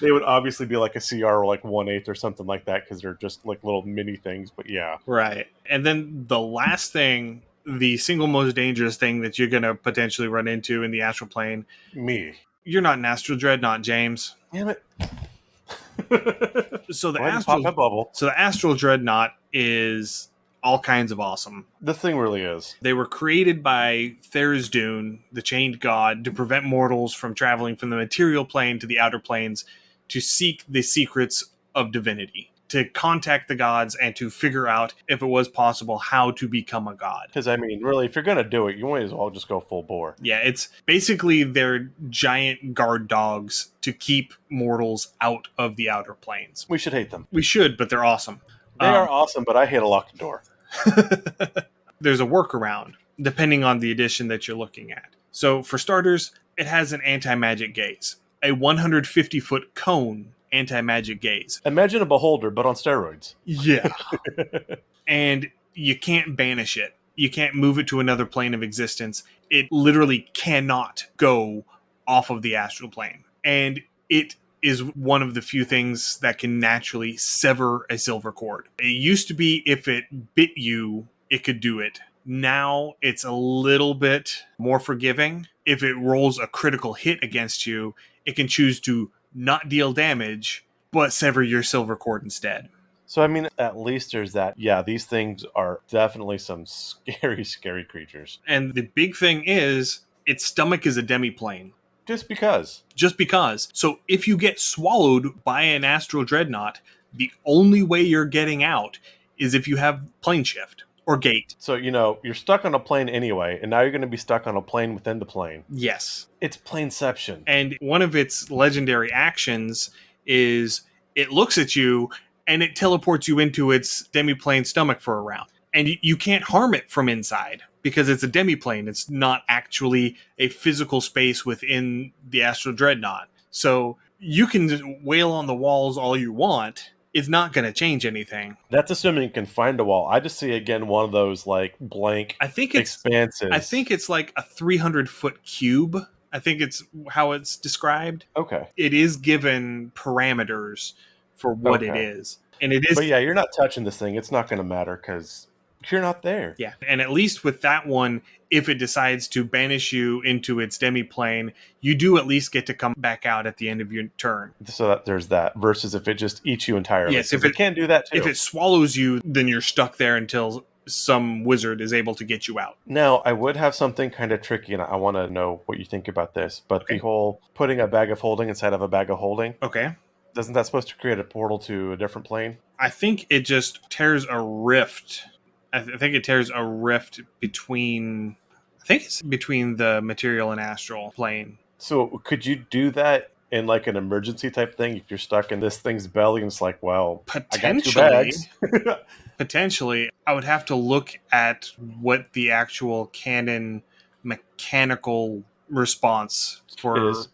They would obviously be like a CR like 1/8 or something like that because they're just like little mini things, but yeah. Right. And then the last thing, the single most dangerous thing that you're going to potentially run into in the astral plane. Me. You're not an Astral Dreadnought, James. Damn it. So the pop my bubble. So the Astral Dreadnought is all kinds of awesome. This thing really is. They were created by Tharizdun, the chained god, to prevent mortals from traveling from the material plane to the outer planes to seek the secrets of divinity, to contact the gods and to figure out, if it was possible, how to become a god. Because, I mean, really, if you're going to do it, you might as well just go full bore. Yeah, it's basically their giant guard dogs to keep mortals out of the outer planes. We should hate them. We should, but they're awesome. They are awesome, but I hate a locked door. There's a workaround, depending on the edition that you're looking at. So, for starters, it has an anti-magic gaze. A 150-foot cone anti-magic gaze. Imagine a beholder, but on steroids. Yeah. And you can't banish it. You can't move it to another plane of existence. It literally cannot go off of the astral plane. And it is one of the few things that can naturally sever a silver cord. It used to be if it bit you, it could do it. Now it's a little bit more forgiving. If it rolls a critical hit against you, it can choose to not deal damage, but sever your silver cord instead. So, I mean, at least there's that. Yeah, these things are definitely some scary, scary creatures. And the big thing is, its stomach is a demiplane. Just because. Just because. So if you get swallowed by an Astral Dreadnought, the only way you're getting out is if you have plane shift or gate. So, you're stuck on a plane anyway, and now you're going to be stuck on a plane within the plane. Yes. It's planeception. And one of its legendary actions is it looks at you and it teleports you into its demiplane stomach for a round. And you can't harm it from inside because it's a demiplane. It's not actually a physical space within the Astral Dreadnought. So you can just wail on the walls all you want. It's not going to change anything. That's assuming you can find a wall. I just see, again, one of those, like, blank expanses. I think it's like a 300-foot cube. I think it's how it's described. Okay. It is given parameters for what it is. And it is. But yeah, you're not touching this thing. It's not going to matter because you're not there. Yeah. And at least with that one, if it decides to banish you into its demiplane, you do at least get to come back out at the end of your turn. So that there's that. Versus if it just eats you entirely. Yes, if it can do that too. If it swallows you, then you're stuck there until some wizard is able to get you out. Now, I would have something kind of tricky, and I want to know what you think about this. But the whole putting a bag of holding inside of a bag of holding. Okay. Isn't that supposed to create a portal to a different plane? I think it just tears a rift. I think it tears a rift between... I think it's between the material and astral plane. So could you do that in like an emergency type thing if you're stuck in this thing's belly and it's like, well, potentially, I got 2 bags. Potentially, I would have to look at what the actual canon mechanical response is.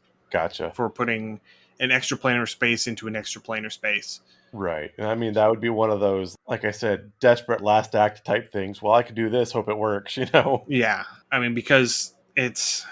For putting an extraplanar space into an extraplanar space. Right. And I mean, that would be one of those, like I said, desperate last act type things. Well, I could do this, hope it works, Yeah. I mean, because it's,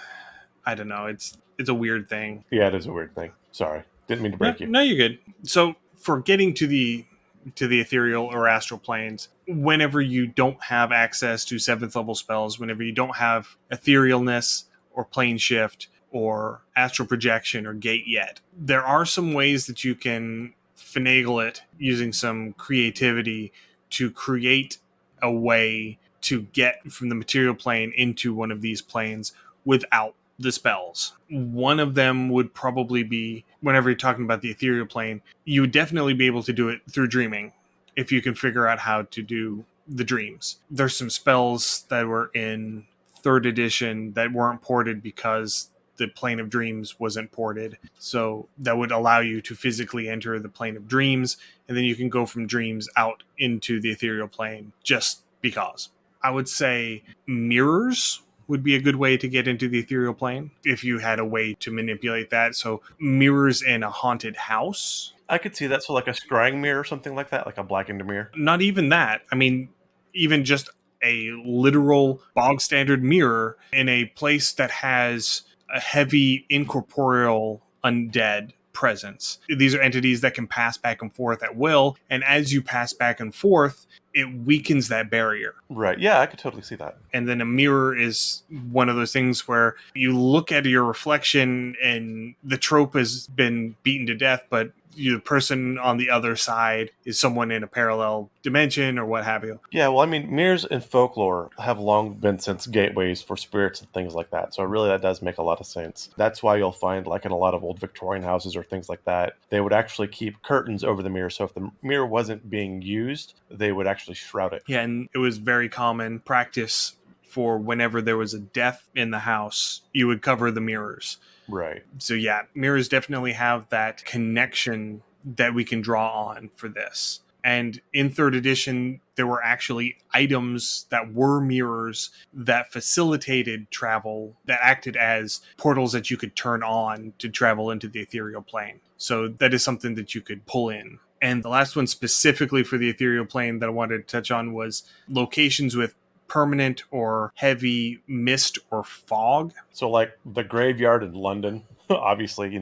I don't know, it's a weird thing. Yeah, it is a weird thing. Sorry. Didn't mean to break you. No, you're good. So for getting to the ethereal or astral planes, whenever you don't have access to 7th level spells, whenever you don't have etherealness or plane shift or astral projection or gate yet, there are some ways that you can finagle it using some creativity to create a way to get from the material plane into one of these planes without the spells. One of them would probably be, whenever you're talking about the ethereal plane, you would definitely be able to do it through dreaming if you can figure out how to do the dreams. There's some spells that were in 3rd edition that weren't ported because the plane of dreams wasn't ported. So that would allow you to physically enter the plane of dreams, and then you can go from dreams out into the ethereal plane just because. I would say mirrors would be a good way to get into the ethereal plane if you had a way to manipulate that. So mirrors in a haunted house. I could see that. So like a scrying mirror or something like that, like a blackened mirror. Not even that. I mean, even just a literal bog standard mirror in a place that has a heavy incorporeal undead presence. These are entities that can pass back and forth at will, and as you pass back and forth, it weakens that barrier. Right. Yeah, I could totally see that. And then a mirror is one of those things where you look at your reflection and the trope has been beaten to death, but the person on the other side is someone in a parallel dimension or what have you. Yeah, well, I mean, mirrors in folklore have long been since gateways for spirits and things like that. So really that does make a lot of sense. That's why you'll find, like in a lot of old Victorian houses or things like that, they would actually keep curtains over the mirror. So if the mirror wasn't being used, they would actually shroud it. Yeah, and it was very common practice for whenever there was a death in the house, you would cover the mirrors. Right. So yeah, mirrors definitely have that connection that we can draw on for this. And in 3rd edition, there were actually items that were mirrors that facilitated travel, that acted as portals that you could turn on to travel into the ethereal plane. So that is something that you could pull in. And the last one specifically for the ethereal plane that I wanted to touch on was locations with permanent or heavy mist or fog. So like the graveyard in London, obviously,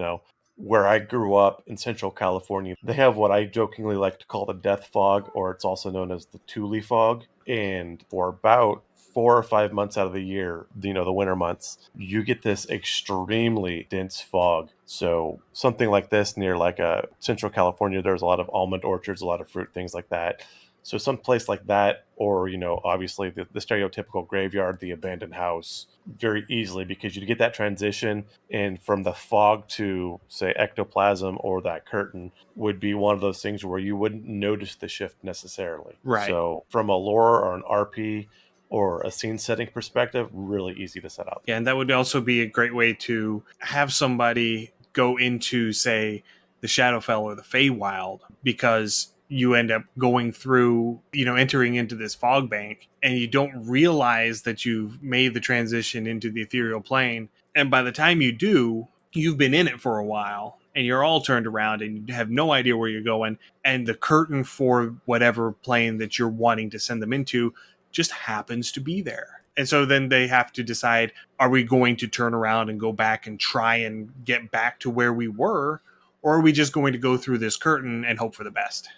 where I grew up in Central California, they have what I jokingly like to call the death fog, or it's also known as the Thule fog. And for about 4 or 5 months out of the year, the winter months, you get this extremely dense fog. So something like this near like Central California, there's a lot of almond orchards, a lot of fruit, things like that. So some place like that, or obviously the stereotypical graveyard, the abandoned house, very easily, because you get that transition, and from the fog to say ectoplasm or that curtain would be one of those things where you wouldn't notice the shift necessarily. Right. So from a lore or an RP or a scene setting perspective, really easy to set up. Yeah, and that would also be a great way to have somebody go into, say, the Shadowfell or the Feywild, because you end up going through, entering into this fog bank, and you don't realize that you've made the transition into the ethereal plane. And by the time you do, you've been in it for a while, and you're all turned around, and you have no idea where you're going. And the curtain for whatever plane that you're wanting to send them into just happens to be there. And so then they have to decide, are we going to turn around and go back and try and get back to where we were? Or are we just going to go through this curtain and hope for the best?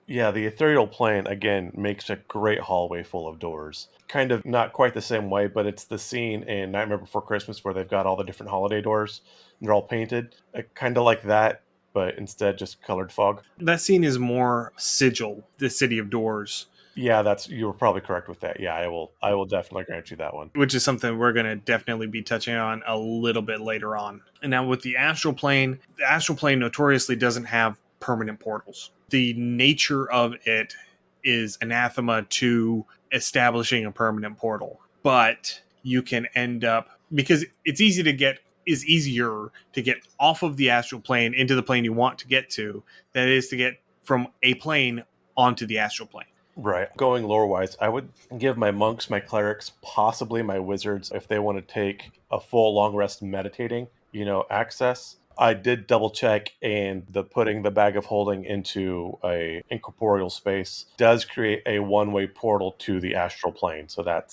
Yeah, the ethereal plane, again, makes a great hallway full of doors. Kind of not quite the same way, but it's the scene in Nightmare Before Christmas where they've got all the different holiday doors, and they're all painted. Kind of like that, but instead just colored fog. That scene is more Sigil, the City of Doors, Yeah, you were probably correct with that. Yeah, I will definitely grant you that one. which is something we're going to definitely be touching on a little bit later on. And now with the Astral Plane notoriously doesn't have permanent portals. The nature of it is anathema to establishing a permanent portal. But you can end up, because it's easier to get off of the astral plane into the plane you want to get to than it is to get from a plane onto the astral plane. Right. Going lore wise, I would give my monks, my clerics, possibly my wizards, if they want to take a full long rest meditating, access. I did double check, and the putting the bag of holding into a incorporeal space does create a one-way portal to the astral plane. So that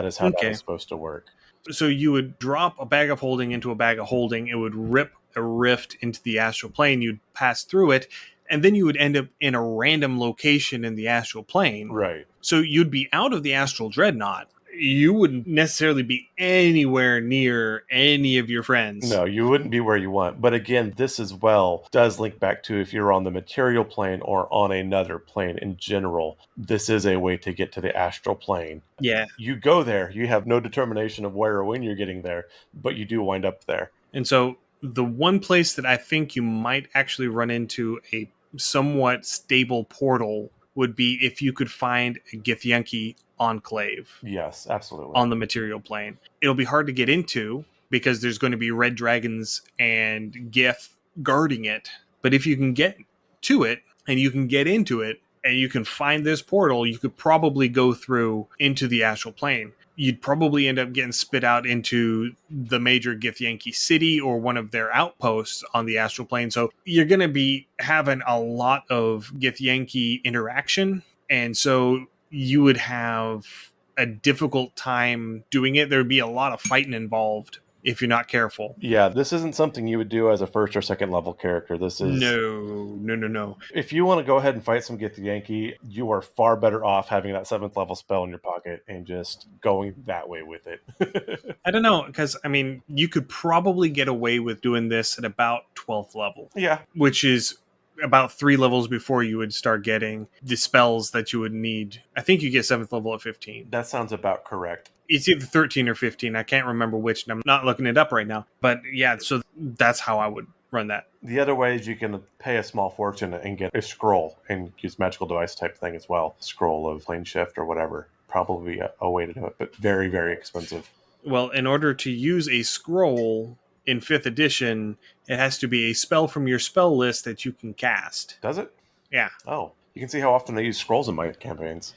is how that Okay. is supposed to work. So you would drop a bag of holding into a bag of holding, it would rip a rift into the astral plane, you'd pass through it, and then you would end up in a random location in the astral plane. Right. So you'd be out of the Astral Dreadnought. You wouldn't necessarily be anywhere near any of your friends. No, you wouldn't be where you want. But again, this as well does link back to if you're on the material plane or on another plane in general. This is a way to get to the astral plane. Yeah. You go there, you have no determination of where or when you're getting there, but you do wind up there. And so the one place that I think you might actually run into a somewhat stable portal would be if you could find a Githyanki enclave Yes, absolutely. on the material plane. It'll be hard to get into because there's going to be red dragons and Gith guarding it. But if you can get to it and you can get into it and you can find this portal, you could probably go through into the astral plane. You'd probably end up getting spit out into the major Githyanki city or one of their outposts on the astral plane. So you're going to be having a lot of Githyanki interaction. And so you would have a difficult time doing it. There'd be a lot of fighting involved if you're not careful. Yeah, this isn't something you would do as a first or second level character. This is No. If you want to go ahead and fight some Get the Yankee, you are far better off having that 7th level spell in your pocket and just going that way with it. I don't know, because I mean, you could probably get away with doing this at about 12th level, Yeah, which is about 3 levels before you would start getting the spells that you would need. I think you get 7th level at 15. that sounds about correct. It's either 13 or 15. I can't remember which, and I'm not looking it up right now. But yeah, so that's how I would run that. The other way is you can pay a small fortune and get a scroll and use magical device type thing as well. Scroll of plane shift or whatever. Probably a way to do it, but very, very expensive. Well, in order to use a scroll in 5th edition, it has to be a spell from your spell list that you can cast. Does it? Yeah. Oh, you can see how often I use scrolls in my campaigns.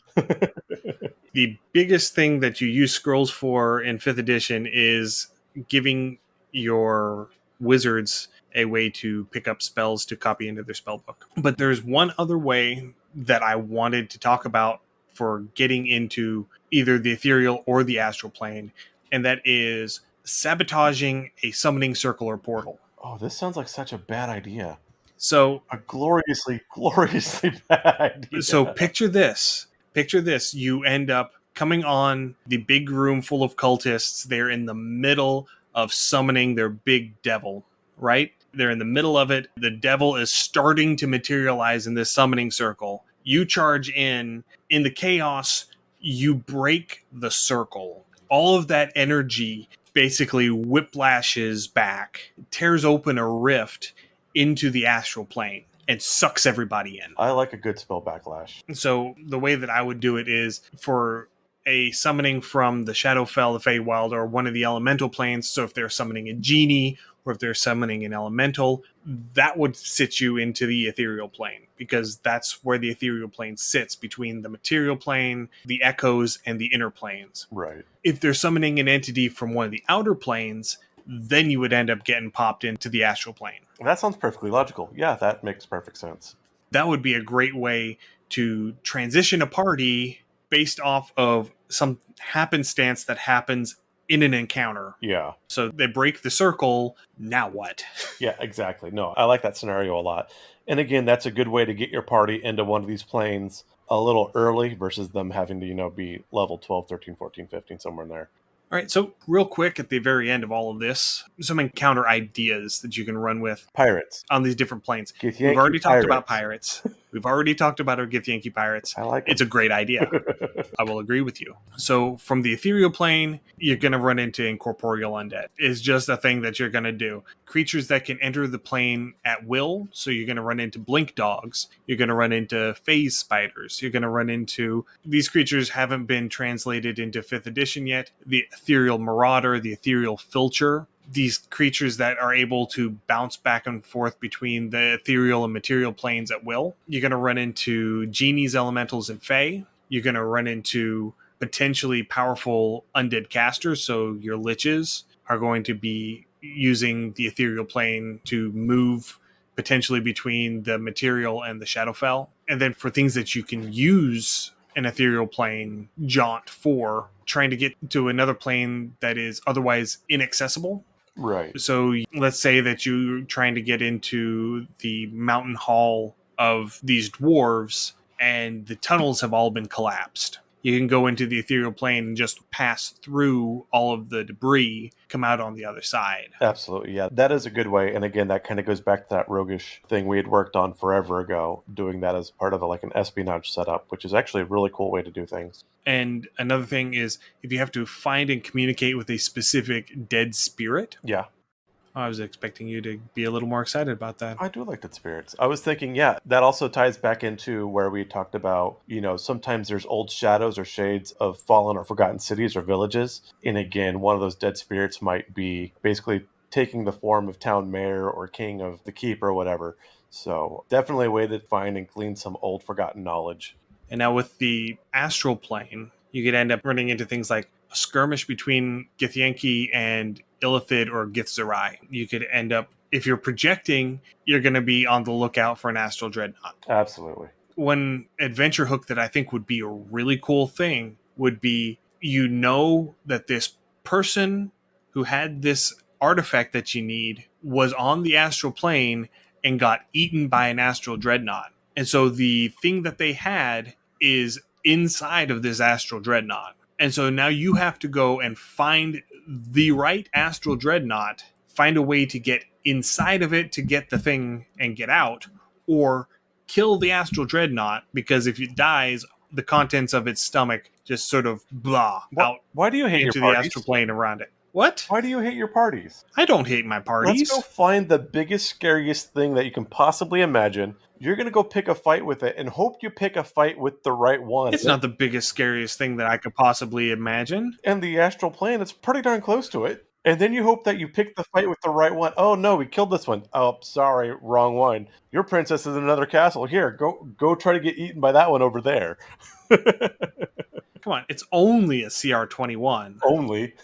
The biggest thing that you use scrolls for in 5th edition is giving your wizards a way to pick up spells to copy into their spell book. But there's one other way that I wanted to talk about for getting into either the ethereal or the astral plane, and that is sabotaging a summoning circle or portal. Oh, this sounds like such a bad idea. So A gloriously, gloriously bad idea. So picture this. Picture this. You end up coming on the big room full of cultists. They're in the middle of summoning their big devil, right? They're in the middle of it. The devil is starting to materialize in this summoning circle. You charge in the chaos, you break the circle. All of that energy basically whiplashes back, tears open a rift into the astral plane, and sucks everybody in. I like a good spell backlash. So the way that I would do it is for a summoning from the Shadowfell, the Feywild, or one of the elemental planes. So if they're summoning a genie or if they're summoning an elemental, that would sit you into the ethereal plane, because that's where the ethereal plane sits between the material plane, the echoes, and the inner planes. Right. If they're summoning an entity from one of the outer planes, then you would end up getting popped into the astral plane. That sounds perfectly logical. Yeah, that makes perfect sense. That would be a great way to transition a party based off of some happenstance that happens in an encounter. Yeah. So they break the circle, now what? Yeah, exactly. No, I like that scenario a lot. And again, that's a good way to get your party into one of these planes a little early versus them having to, be level 12, 13, 14, 15, somewhere in there. All right, so real quick at the very end of all of this, some encounter ideas that you can run with Pirates on these different planes. Githyanki We've already talked about pirates. pirates. We've already talked about our Githyanki pirates. I like It's a great idea. I will agree with you. So from the ethereal plane, you're going to run into incorporeal undead. It's just a thing that you're going to do. Creatures that can enter the plane at will. So you're going to run into blink dogs. You're going to run into phase spiders. You're going to run into... These creatures haven't been translated into 5th edition yet. The ethereal marauder, the ethereal filcher. These creatures that are able to bounce back and forth between the ethereal and material planes at will. You're going to run into genies, elementals, and fae. You're going to run into potentially powerful undead casters, so your liches are going to be using the ethereal plane to move potentially between the material and the Shadowfell. And then for things that you can use an ethereal plane jaunt for, trying to get to another plane that is otherwise inaccessible. Right. So let's say that you're trying to get into the mountain hall of these dwarves and the tunnels have all been collapsed. You can go into the ethereal plane and just pass through all of the debris, come out on the other side. Absolutely, yeah. That is a good way. And again, that kind of goes back to that roguish thing we had worked on forever ago, doing that as part of an espionage setup, which is actually a really cool way to do things. And another thing is, if you have to find and communicate with a specific dead spirit. Yeah. I was expecting you to be a little more excited about that. I do like dead spirits. I was thinking, yeah, that also ties back into where we talked about, sometimes there's old shadows or shades of fallen or forgotten cities or villages. And again, one of those dead spirits might be basically taking the form of town mayor or king of the keep or whatever. So definitely a way to find and glean some old forgotten knowledge. And now with the astral plane, you could end up running into things like a skirmish between Githyanki and Illithid or Githzerai. You could end up, if you're projecting, you're going to be on the lookout for an Astral Dreadnaught. Absolutely. One adventure hook that I think would be a really cool thing would be, that this person who had this artifact that you need was on the astral plane and got eaten by an Astral Dreadnaught. And so the thing that they had is inside of this Astral Dreadnaught. And so now you have to go and find the right Astral Dreadnaught, find a way to get inside of it to get the thing and get out, or kill the Astral Dreadnaught, because if it dies, the contents of its stomach just sort of out. Why do you hate into your the parties? astral plane around it. What? Why do you hate your parties? I don't hate my parties. Let's go find the biggest, scariest thing that you can possibly imagine. You're going to go pick a fight with it and hope you pick a fight with the right one. It's not the biggest, scariest thing that I could possibly imagine. And the astral plane, it's pretty darn close to it. And then you hope that you pick the fight with the right one. Oh no, we killed this one. Oh, sorry, wrong one. Your princess is in another castle. Here, go try to get eaten by that one over there. Come on, it's only a CR21. Only.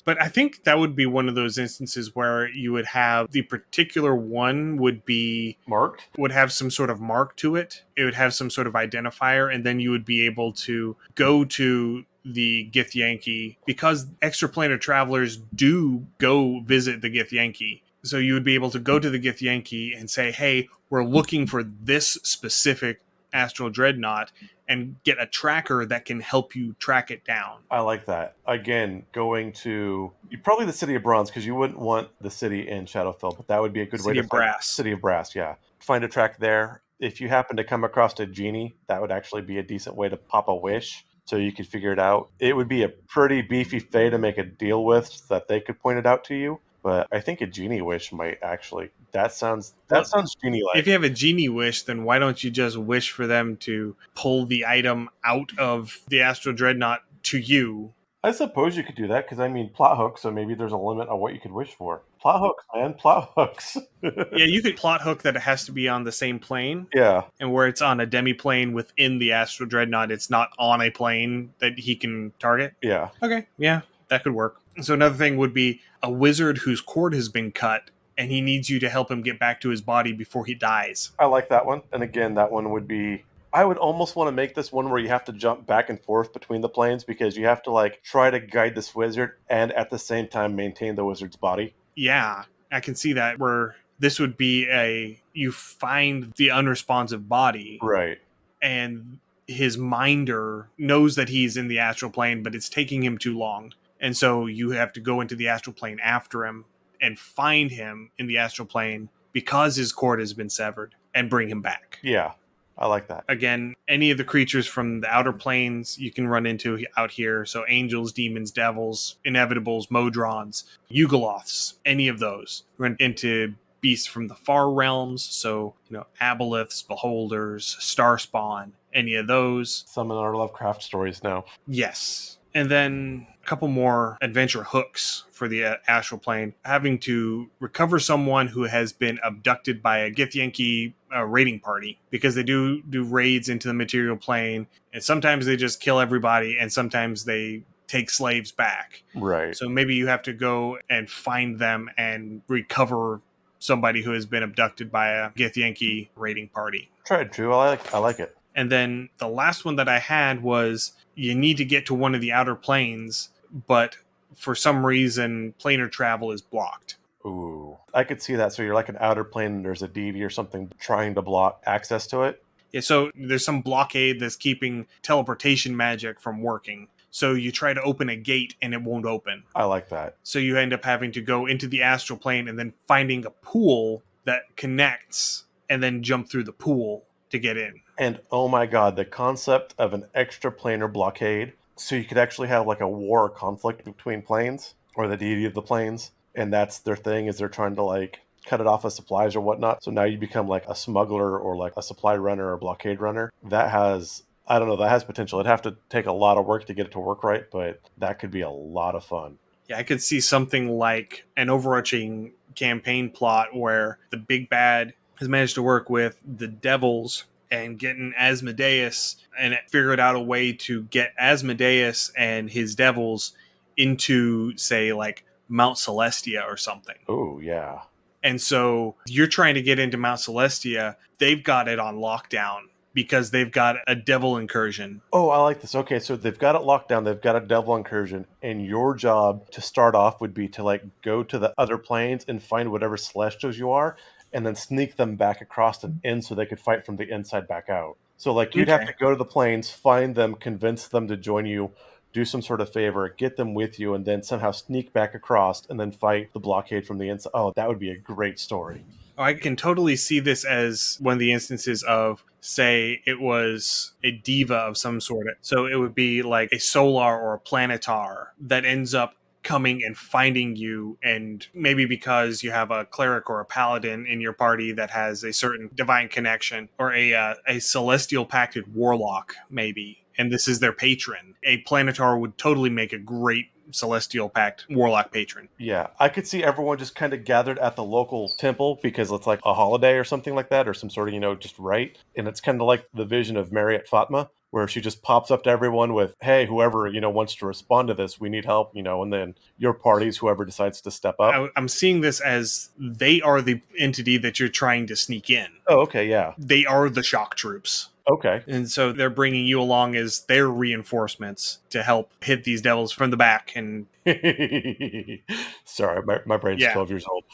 But I think that would be one of those instances where you would have the particular one would be marked, would have some sort of mark to it. It would have some sort of identifier, and then you would be able to go to the Githyanki, because extraplanar travelers do go visit the Githyanki. So you would be able to go to the Githyanki and say, hey, we're looking for this specific Astral Dreadnaught, and get a tracker that can help you track it down. I like that. Again, going to probably the City of Bronze, because you wouldn't want the city in Shadowfell, but that would be a good way to City of Brass. City of Brass, yeah. Find a track there. If you happen to come across a genie, that would actually be a decent way to pop a wish so you could figure it out. It would be a pretty beefy fay to make a deal with so that they could point it out to you. But I think a genie wish might actually that sounds Well, genie like. if you have a genie wish, then why don't you just wish for them to pull the item out of the Astral Dreadnought to you? I suppose you could do that because I mean plot hooks, so maybe there's a limit on what you could wish for. Plot hooks, man, plot hooks. Yeah, you could plot hook that it has to be on the same plane, Yeah, and where it's on a demi plane within the Astral Dreadnought, it's not on a plane that he can target. yeah. Okay, yeah, that could work. So another thing would be a wizard whose cord has been cut, and he needs you to help him get back to his body before he dies. I like that one. And again, that one would be. I would almost want to make this one where you have to jump back and forth between the planes because you have to like try to guide this wizard and at the same time maintain the wizard's body. Yeah, I can see that where this would be you find the unresponsive body Right. and his minder knows that he's in the astral plane, but it's taking him too long. And so you have to go into the astral plane after him and find him in the astral plane because his cord has been severed and bring him back. Yeah. I like that. Again, any of the creatures from the outer planes you can run into out here. So angels, demons, devils, inevitables, modrons, Yugoloths, any of those. Run into beasts from the far realms. So, aboleths, beholders, starspawn, any of those. Some of our Lovecraft stories now. Yes. And then a couple more adventure hooks for the astral plane, having to recover someone who has been abducted by a Githyanki raiding party, because they do raids into the material plane, and sometimes they just kill everybody, and sometimes they take slaves back. Right. So maybe you have to go and find them and recover somebody who has been abducted by a Githyanki raiding party. Tried true. I like it. And then the last one that I had was you need to get to one of the outer planes, but for some reason, planar travel is blocked. Ooh. I could see that. So you're like an outer plane and there's a deity or something trying to block access to it. Yeah, so there's some blockade that's keeping teleportation magic from working. So you try to open a gate and it won't open. I like that. So you end up having to go into the astral plane and then finding a pool that connects and then jump through the pool to get in. And oh my god, the concept of an extraplanar blockade. So you could actually have like a war or conflict between planes or the deity of the planes. And that's their thing, is they're trying to like cut it off of supplies or whatnot. So now you become like a smuggler or like a supply runner or a blockade runner. That has, I don't know, that has potential. It'd have to take a lot of work to get it to work right, but that could be a lot of fun. Yeah, I could see something like an overarching campaign plot where the big bad has managed to work with the devils and getting Asmodeus and figured out a way to get Asmodeus and his devils into, say, like Mount Celestia or something. Oh, yeah. And so you're trying to get into Mount Celestia. They've got it on lockdown because they've got a devil incursion. Oh, I like this. Okay, so they've got it locked down. They've got a devil incursion. And your job to start off would be to like go to the other planes and find whatever celestials you are and then sneak them back across and in so they could fight from the inside back out. So like you'd have to go to the planes, find them, convince them to join you, do some sort of favor, get them with you, and then somehow sneak back across and then fight the blockade from the inside. Oh, that would be a great story. Oh, I can totally see this as one of the instances of, say, it was a diva of some sort. So it would be like a solar or a planetar that ends up coming and finding you, and maybe because you have a cleric or a paladin in your party that has a certain divine connection, or a celestial pacted warlock maybe, and this is their patron. A planetar would totally make a great celestial pact warlock patron. Yeah, I could see everyone just kind of gathered at the local temple because it's like a holiday or something like that, or some sort of, just right. And it's kind of like the vision of Mariette Fatma, where she just pops up to everyone with, hey, whoever, wants to respond to this, we need help, and then your parties, whoever decides to step up. I'm seeing this as they are the entity that you're trying to sneak in. Oh, okay, yeah. They are the shock troops. Okay. And so they're bringing you along as their reinforcements to help hit these devils from the back. And sorry, my brain's 12 years old.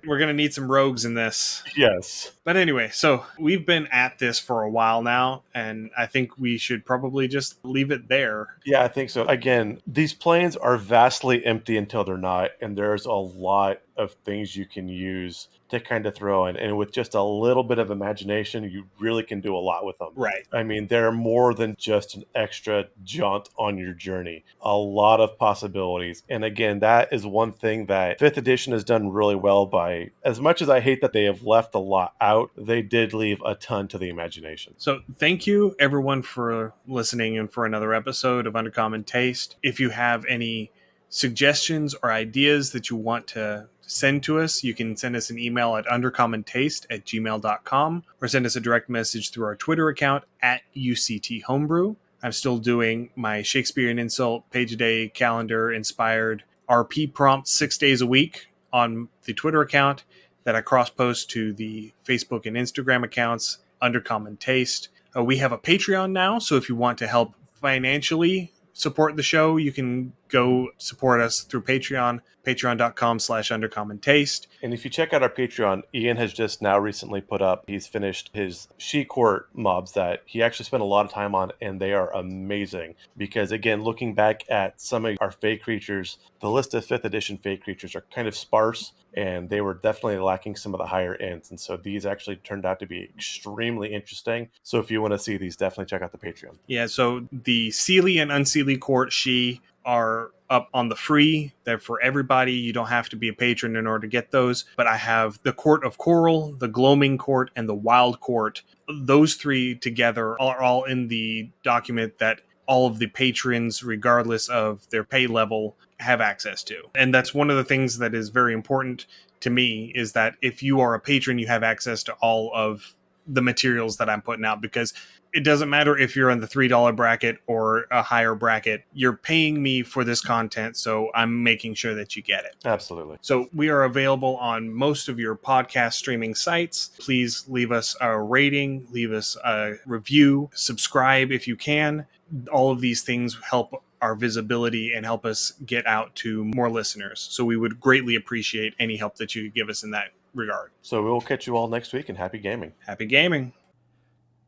We're going to need some rogues in this. Yes. But anyway, so we've been at this for a while now, and I think we should probably just leave it there. Yeah, I think so. Again, these planes are vastly empty until they're not, and there's a lot of things you can use to kind of throw in. And with just a little bit of imagination, you really can do a lot with them. Right. I mean, they're more than just an extra jaunt on your journey. A lot of possibilities. And again, that is one thing that 5th edition has done really well by, as much as I hate that they have left a lot out, they did leave a ton to the imagination. So thank you, everyone, for listening and for another episode of Undercommon Taste. If you have any suggestions or ideas that you want to send to us, you can send us an email at undercommontaste@gmail.com or send us a direct message through our Twitter account at UCT Homebrew. I'm still doing my Shakespearean Insult page a day calendar inspired RP prompts 6 days a week on the Twitter account that I cross post to the Facebook and Instagram accounts Undercommon Taste. We have a Patreon now, so if you want to help financially support the show, you can go support us through Patreon, patreon.com/undercommon taste. And if you check out our Patreon, Ian has just now recently put up, he's finished his She Court mobs that he actually spent a lot of time on, and they are amazing. Because again, looking back at some of our fake creatures, the list of 5th edition fake creatures are kind of sparse, and they were definitely lacking some of the higher ends. And so these actually turned out to be extremely interesting. So if you want to see these, definitely check out the Patreon. Yeah, so the Seelie and Unseelie Court She are up on the free. They're for everybody. You don't have to be a patron in order to get those. But I have the Court of Coral, the Gloaming Court, and the Wild Court. Those three together are all in the document that all of the patrons, regardless of their pay level, have access to. And that's one of the things that is very important to me, is that if you are a patron, you have access to all of the materials that I'm putting out, because it doesn't matter if you're in the $3 bracket or a higher bracket. You're paying me for this content, so I'm making sure that you get it. Absolutely. So we are available on most of your podcast streaming sites. Please leave us a rating, leave us a review, subscribe if you can. All of these things help our visibility and help us get out to more listeners. So we would greatly appreciate any help that you could give us in that regard. So we'll catch you all next week, and happy gaming. Happy gaming.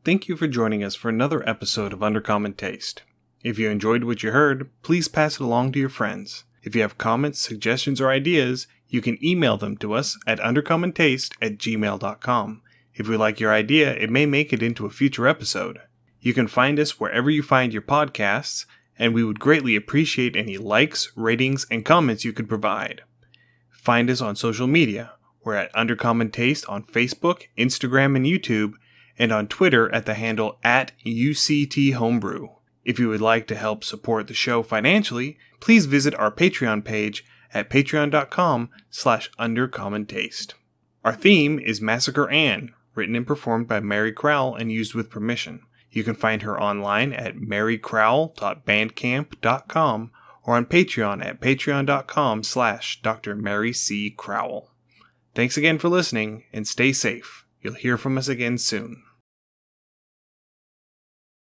Thank you for joining us for another episode of Undercommon Taste. If you enjoyed what you heard, please pass it along to your friends. If you have comments, suggestions, or ideas, you can email them to us at undercommontaste@gmail.com. If we like your idea, it may make it into a future episode. You can find us wherever you find your podcasts, and we would greatly appreciate any likes, ratings, and comments you could provide. Find us on social media. We're at Undercommon Taste on Facebook, Instagram, and YouTube, and on Twitter at the handle @UCT Homebrew. If you would like to help support the show financially, please visit our Patreon page at patreon.com/undercommontaste. Our theme is Massacre Anne, written and performed by Mary Crowell and used with permission. You can find her online at marycrowell.bandcamp.com or on Patreon at patreon.com/Dr. Mary C. Crowell. Thanks again for listening, and stay safe. You'll hear from us again soon.